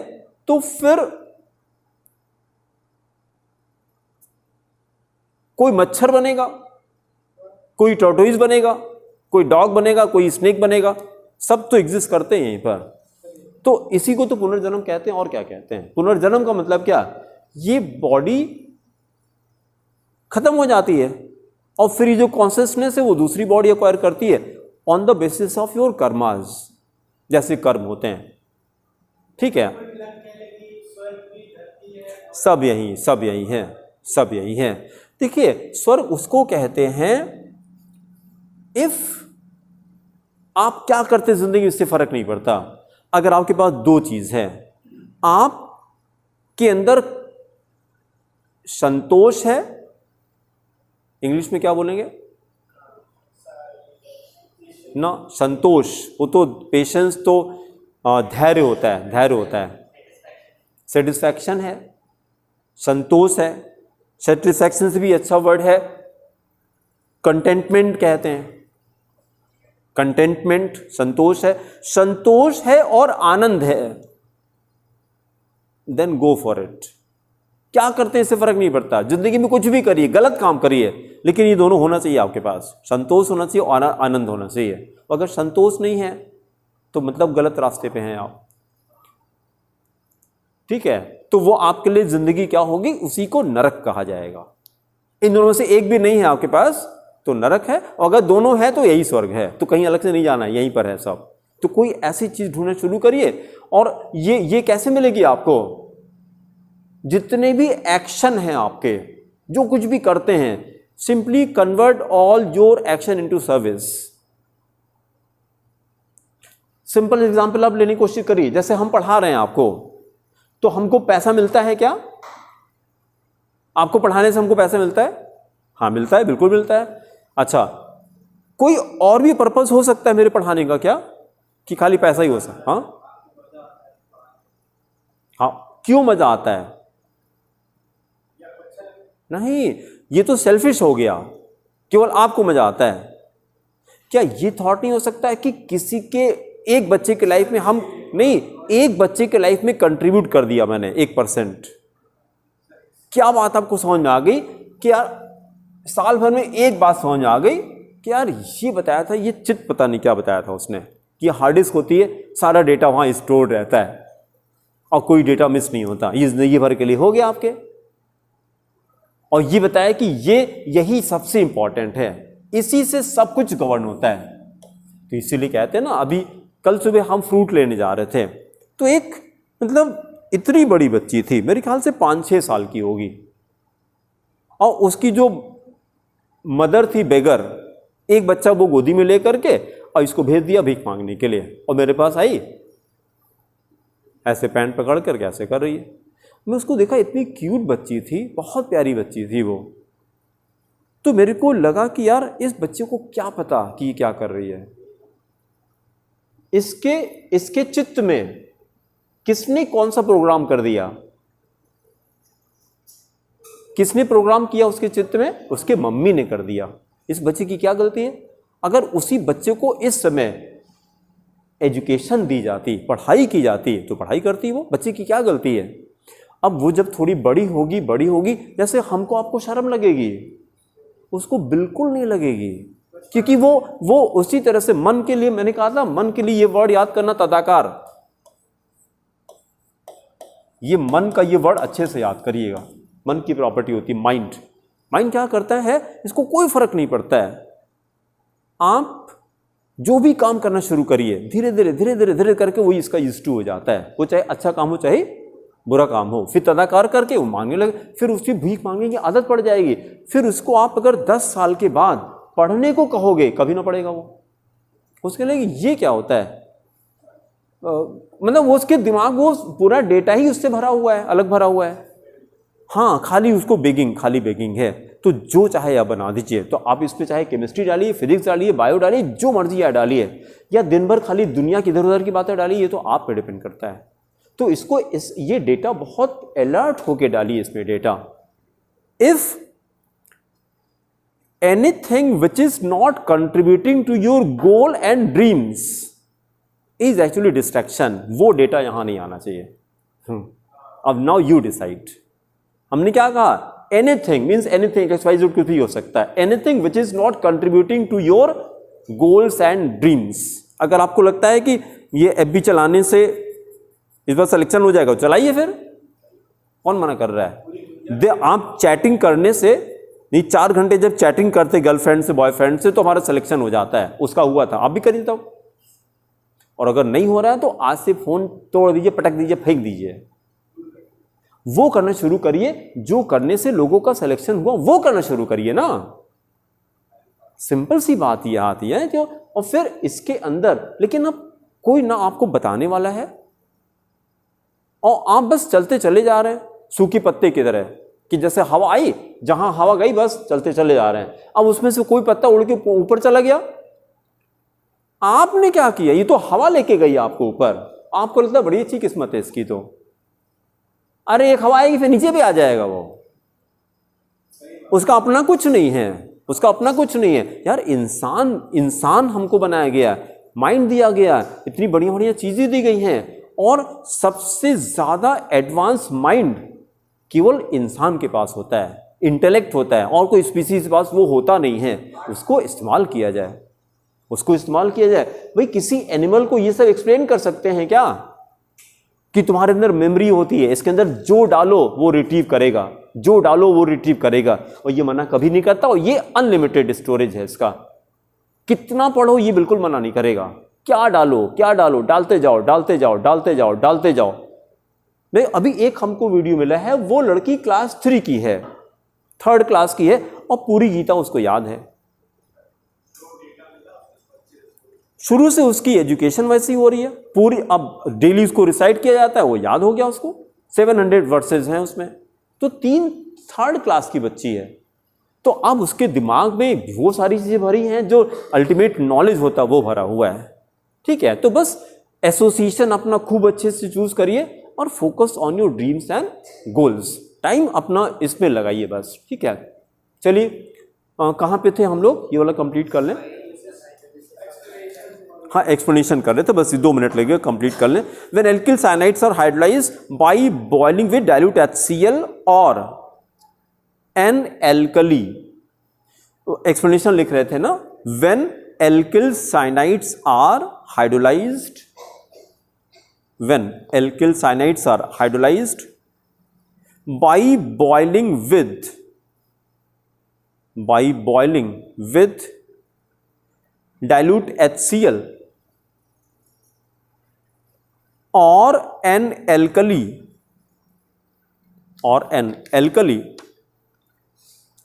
Speaker 1: तो फिर कोई मच्छर बनेगा, कोई टॉर्टोइज बनेगा, कोई डॉग बनेगा, कोई स्नेक बनेगा, सब तो एग्जिस्ट करते हैं यहीं पर। तो इसी को तो पुनर्जन्म कहते हैं। और क्या कहते हैं? पुनर्जन्म का मतलब क्या? ये बॉडी खत्म हो जाती है और फिर ये जो कॉन्शियसनेस है वो दूसरी बॉडी एक्वायर करती है on the basis of your karmas, जैसे कर्म होते हैं। ठीक है, सब यही है। देखिए, स्वर्ग उसको कहते हैं, इफ आप क्या करते जिंदगी में इससे फर्क नहीं पड़ता। अगर आपके पास 2 चीज है, आप के अंदर संतोष है, इंग्लिश में क्या बोलेंगे ना, संतोष, वो तो पेशेंस तो धैर्य होता है, सेटिस्फैक्शन है, संतोष है, सेटिस्फैक्शन से भी अच्छा वर्ड है कंटेंटमेंट कहते हैं। कंटेंटमेंट, संतोष है और आनंद है, देन गो फॉर इट। क्या करते हैं इससे फर्क नहीं पड़ता, जिंदगी में कुछ भी करिए, गलत काम करिए, लेकिन ये दोनों होना चाहिए आपके पास, संतोष होना चाहिए और आनंद होना चाहिए। अगर संतोष नहीं है तो मतलब गलत रास्ते पे हैं आप, ठीक है। तो वो आपके लिए जिंदगी क्या होगी, उसी को नरक कहा जाएगा। इन दोनों से एक भी नहीं है आपके पास तो नरक है, और अगर दोनों है तो यही स्वर्ग है, तो कहीं अलग से नहीं जाना है, यहीं पर है सब। तो कोई ऐसी चीज ढूंढना शुरू करिए, और ये कैसे मिलेगी आपको, जितने भी एक्शन हैं आपके, जो कुछ भी करते हैं, simply convert all your action into service. Simple example आप लेने की कोशिश करिए, जैसे हम पढ़ा रहे हैं आपको, तो हमको पैसा मिलता है क्या? आपको पढ़ाने से हमको पैसा मिलता है? हाँ मिलता है, बिल्कुल मिलता है। अच्छा, कोई और भी पर्पस हो सकता है मेरे पढ़ाने का क्या, कि खाली पैसा ही हो सकता? हाँ, क्यों मजा आता है? नहीं, ये तो सेल्फिश हो गया, केवल आपको मजा आता है। क्या ये थॉट नहीं हो सकता है कि किसी के एक बच्चे के लाइफ में हम नहीं, एक बच्चे के लाइफ में कंट्रीब्यूट कर दिया मैंने 1%। क्या बात आपको समझ में आ गई कि यार साल भर में एक बात समझ में आ गई कि यार ये बताया था, ये चिट पता नहीं क्या बताया था उसने, कि हार्ड डिस्क होती है, सारा डेटा वहां स्टोर रहता है और कोई डेटा मिस नहीं होता, ये जिंदगी भर के लिए हो गया आपके। और ये बताया कि यही सबसे इंपॉर्टेंट है, इसी से सब कुछ गवर्न होता है। तो इसीलिए कहते हैं ना, अभी कल सुबह हम फ्रूट लेने जा रहे थे, तो एक मतलब इतनी बड़ी बच्ची थी, मेरे ख्याल से 5-6 साल की होगी, और उसकी जो मदर थी बेगर, एक बच्चा वो गोदी में लेकर के और इसको भेज दिया भीख मांगने के लिए, और मेरे पास आई, ऐसे पैंट पकड़ कर कैसे कर रही है। मैं उसको देखा, इतनी क्यूट बच्ची थी, बहुत प्यारी बच्ची थी वो। तो मेरे को लगा कि यार इस बच्चे को क्या पता कि ये क्या कर रही है। इसके चित्त में किसने कौन सा प्रोग्राम कर दिया? किसने प्रोग्राम किया उसके चित्त में? उसके मम्मी ने कर दिया। इस बच्चे की क्या गलती है? अगर उसी बच्चे को इस समय एजुकेशन दी जाती, पढ़ाई की जाती, तो पढ़ाई करती वो, बच्चे की क्या गलती है? अब वो जब थोड़ी बड़ी होगी, जैसे हमको आपको शर्म लगेगी, उसको बिल्कुल नहीं लगेगी, क्योंकि वो उसी तरह से मन के लिए, मैंने कहा था मन के लिए ये वर्ड याद करना, तदाकार, ये मन का ये वर्ड अच्छे से याद करिएगा। मन की प्रॉपर्टी होती है माइंड। माइंड क्या करता है, इसको कोई फर्क नहीं पड़ता है। आप जो भी काम करना शुरू करिए, धीरे धीरे करके वही इसका यूज्ड टू हो जाता है, वो चाहे अच्छा काम हो चाहे बुरा काम हो। फिर तदाकार करके वो मांगने लगे, फिर उसकी भीख मांगने की आदत पड़ जाएगी। फिर उसको आप अगर 10 साल के बाद पढ़ने को कहोगे, कभी ना पढ़ेगा वो। उसके लिए ये क्या होता है, मतलब वो उसके दिमाग, वो पूरा डेटा ही उससे भरा हुआ है, अलग भरा हुआ है। हाँ, खाली उसको खाली बेगिंग है, तो जो चाहे आप बना दीजिए। तो आप इस पे चाहे केमिस्ट्री डालिए, फिजिक्स डालिए, बायो डालिए, जो मर्जी या डालिए, या दिन भर खाली दुनिया की इधर उधर की बातें डालिए, ये तो आप पे डिपेंड करता है। तो इसको ये डेटा बहुत अलर्ट होके डालिए इसमें data. If anything which is not contributing to your goal and dreams is actually distraction, वो डेटा यहां नहीं आना चाहिए। अब नाउ यू डिसाइड। हमने क्या कहा, एनीथिंग मीन्स एनीथिंग, एक्स कुछ भी हो सकता है, anything which is not contributing to your goals and dreams. अगर आपको लगता है कि ये एफबी चलाने से इस बार सिलेक्शन हो जाएगा, चलाइए, फिर कौन मना कर रहा है? आप चैटिंग करने से नहीं, 4 घंटे जब चैटिंग करते गर्लफ्रेंड से, बॉयफ्रेंड से, तो हमारा सिलेक्शन हो जाता है। उसका हुआ था, आप भी करिए तब। और अगर नहीं हो रहा है तो आज से फोन तोड़ दीजिए, पटक दीजिए, फेंक दीजिए। वो करना शुरू करिए, जो करने से लोगों का सिलेक्शन हुआ वो करना शुरू करिए ना। सिंपल सी बात ये आती है क्यों। और फिर इसके अंदर, लेकिन अब कोई ना आपको बताने वाला है, और आप बस चलते चले जा रहे हैं सूखे पत्ते की तरह, कि जैसे हवा आई, जहां हवा गई बस चलते चले जा रहे हैं। अब उसमें से कोई पत्ता उड़ के ऊपर चला गया, आपने क्या किया? ये तो हवा लेके गई आपको ऊपर। आपको लगता है बड़ी अच्छी किस्मत है इसकी, तो अरे एक हवा आएगी फिर नीचे भी आ जाएगा वो, उसका अपना कुछ नहीं है, उसका अपना कुछ नहीं है यार। इंसान हमको बनाया गया, माइंड दिया गया, इतनी बढ़िया बढ़िया चीजें दी गई हैं, और सबसे ज्यादा एडवांस माइंड केवल इंसान के पास होता है, इंटेलेक्ट होता है, और कोई स्पीसीज के पास वो होता नहीं है। उसको इस्तेमाल किया जाए, उसको इस्तेमाल किया जाए। भाई किसी एनिमल को ये सब एक्सप्लेन कर सकते हैं क्या कि तुम्हारे अंदर मेमोरी होती है, इसके अंदर जो डालो वो रिट्रीव करेगा, जो डालो वो रिट्रीव करेगा, और ये मना कभी नहीं करता, और ये अनलिमिटेड स्टोरेज है इसका। कितना पढ़ो ये बिल्कुल मना नहीं करेगा। क्या डालो क्या डालो, डालते जाओ डालते जाओ डालते जाओ डालते जाओ। नहीं, अभी एक हमको वीडियो मिला है, वो लड़की क्लास 3 की है, 3rd क्लास की है, और पूरी गीता उसको याद है। शुरू से उसकी एजुकेशन वैसी हो रही है पूरी, अब डेली उसको रिसाइट किया जाता है, वो याद हो गया उसको। 700 वर्सेस हैं उसमें, तो 3rd क्लास की बच्ची है। तो अब उसके दिमाग में वो सारी चीजें भरी हैं जो अल्टीमेट नॉलेज होता है वो भरा हुआ है। ठीक है, तो बस एसोसिएशन अपना खूब अच्छे से चूज करिए और focus on your dreams and goals. Time अपना इसमें लगाइए बस। ठीक है, चलिए कहाँ पे थे हम लोग, ये वाला कंप्लीट कर लें। हाँ, एक्सप्लेनेशन कर रहे थे, बस 2 मिनट लगेगा, कंप्लीट कर लें। When alkyl cyanides are hydrolysed by boiling with dilute HCl और एन एल्कली, एक्सप्लेनेशन लिख रहे थे ना। When alkyl cyanides are hydrolysed, when alkyl cyanides are hydrolysed by boiling with dilute HCl or an alkali,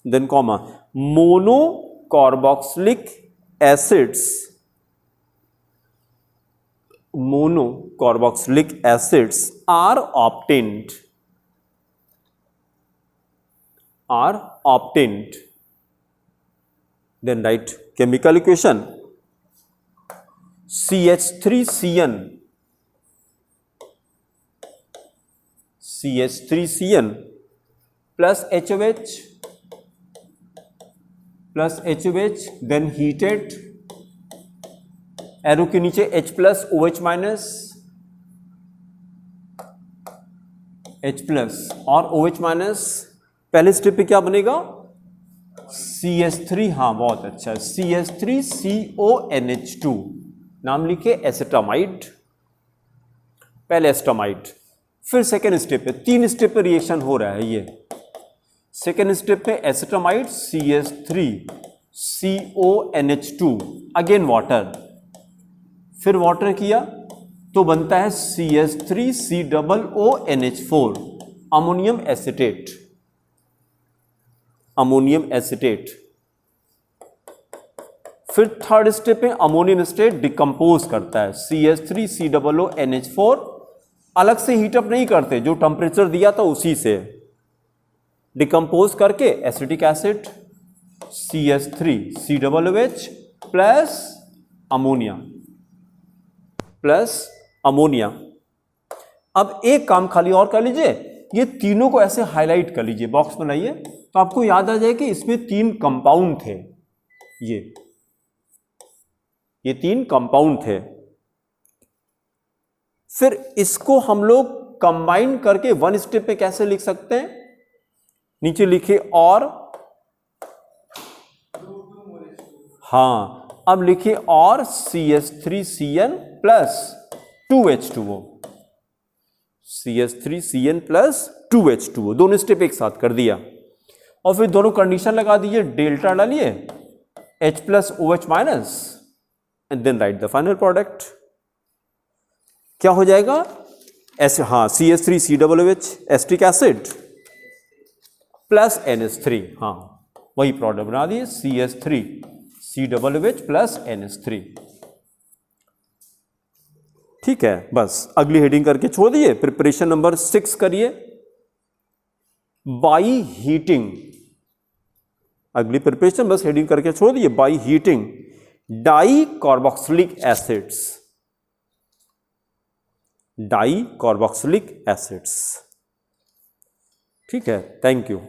Speaker 1: then comma monocarboxylic acids are obtained. Then write chemical equation CH3CN plus HOH, then heated, arrow के नीचे H plus OH minus, H plus और OH minus। पहले स्टेप पे क्या बनेगा, CH3, हाँ बहुत अच्छा, CH3CONH2, नाम लिखे एसिटामाइड, पहले एसिटामाइड। फिर सेकेंड स्टेप पे, 3 स्टेप पे रिएक्शन हो रहा है ये। सेकेंड स्टेप पे एसिटामाइड CH3CONH2, अगेन वाटर, फिर वाटर किया तो बनता है CH3COONH4, अमोनियम एसिटेट। फिर थर्ड स्टेप में अमोनियम एसिटेट डिकम्पोज करता है, CH3COONH4 अलग से हीटअप नहीं करते, जो टेम्परेचर दिया था उसी से डिकम्पोज करके acetic acid CH3COOH plus ammonia. अब एक काम खाली और कर लीजिए, ये तीनों को ऐसे हाईलाइट कर लीजिए, बॉक्स बनाइए, तो आपको याद आ जाए कि इसमें 3 कंपाउंड थे, ये 3 कंपाउंड थे। फिर इसको हम लोग कंबाइन करके 1 स्टेप पे कैसे लिख सकते हैं, नीचे लिखे और, हाँ अब लिखिए और CH3CN plus 2H2O, CH3CN plus 2H2O, दोनों स्टेप एक साथ कर दिया। और फिर दोनों कंडीशन लगा दीजिए, डेल्टा डालिए H plus OH minus and then right the final product. क्या हो जाएगा, ऐसे, हाँ CH3COOH acetic acid plus NH3, हाँ वही प्रोडक्ट बना दिए, CH3COOH प्लस NH3। ठीक है, बस अगली हेडिंग करके छोड़ दिए। प्रिपरेशन नंबर 6 करिए, बाई हीटिंग, अगली प्रिपरेशन बस हेडिंग करके छोड़ दिए, by heating di carboxylic acids. ठीक है, थैंक यू।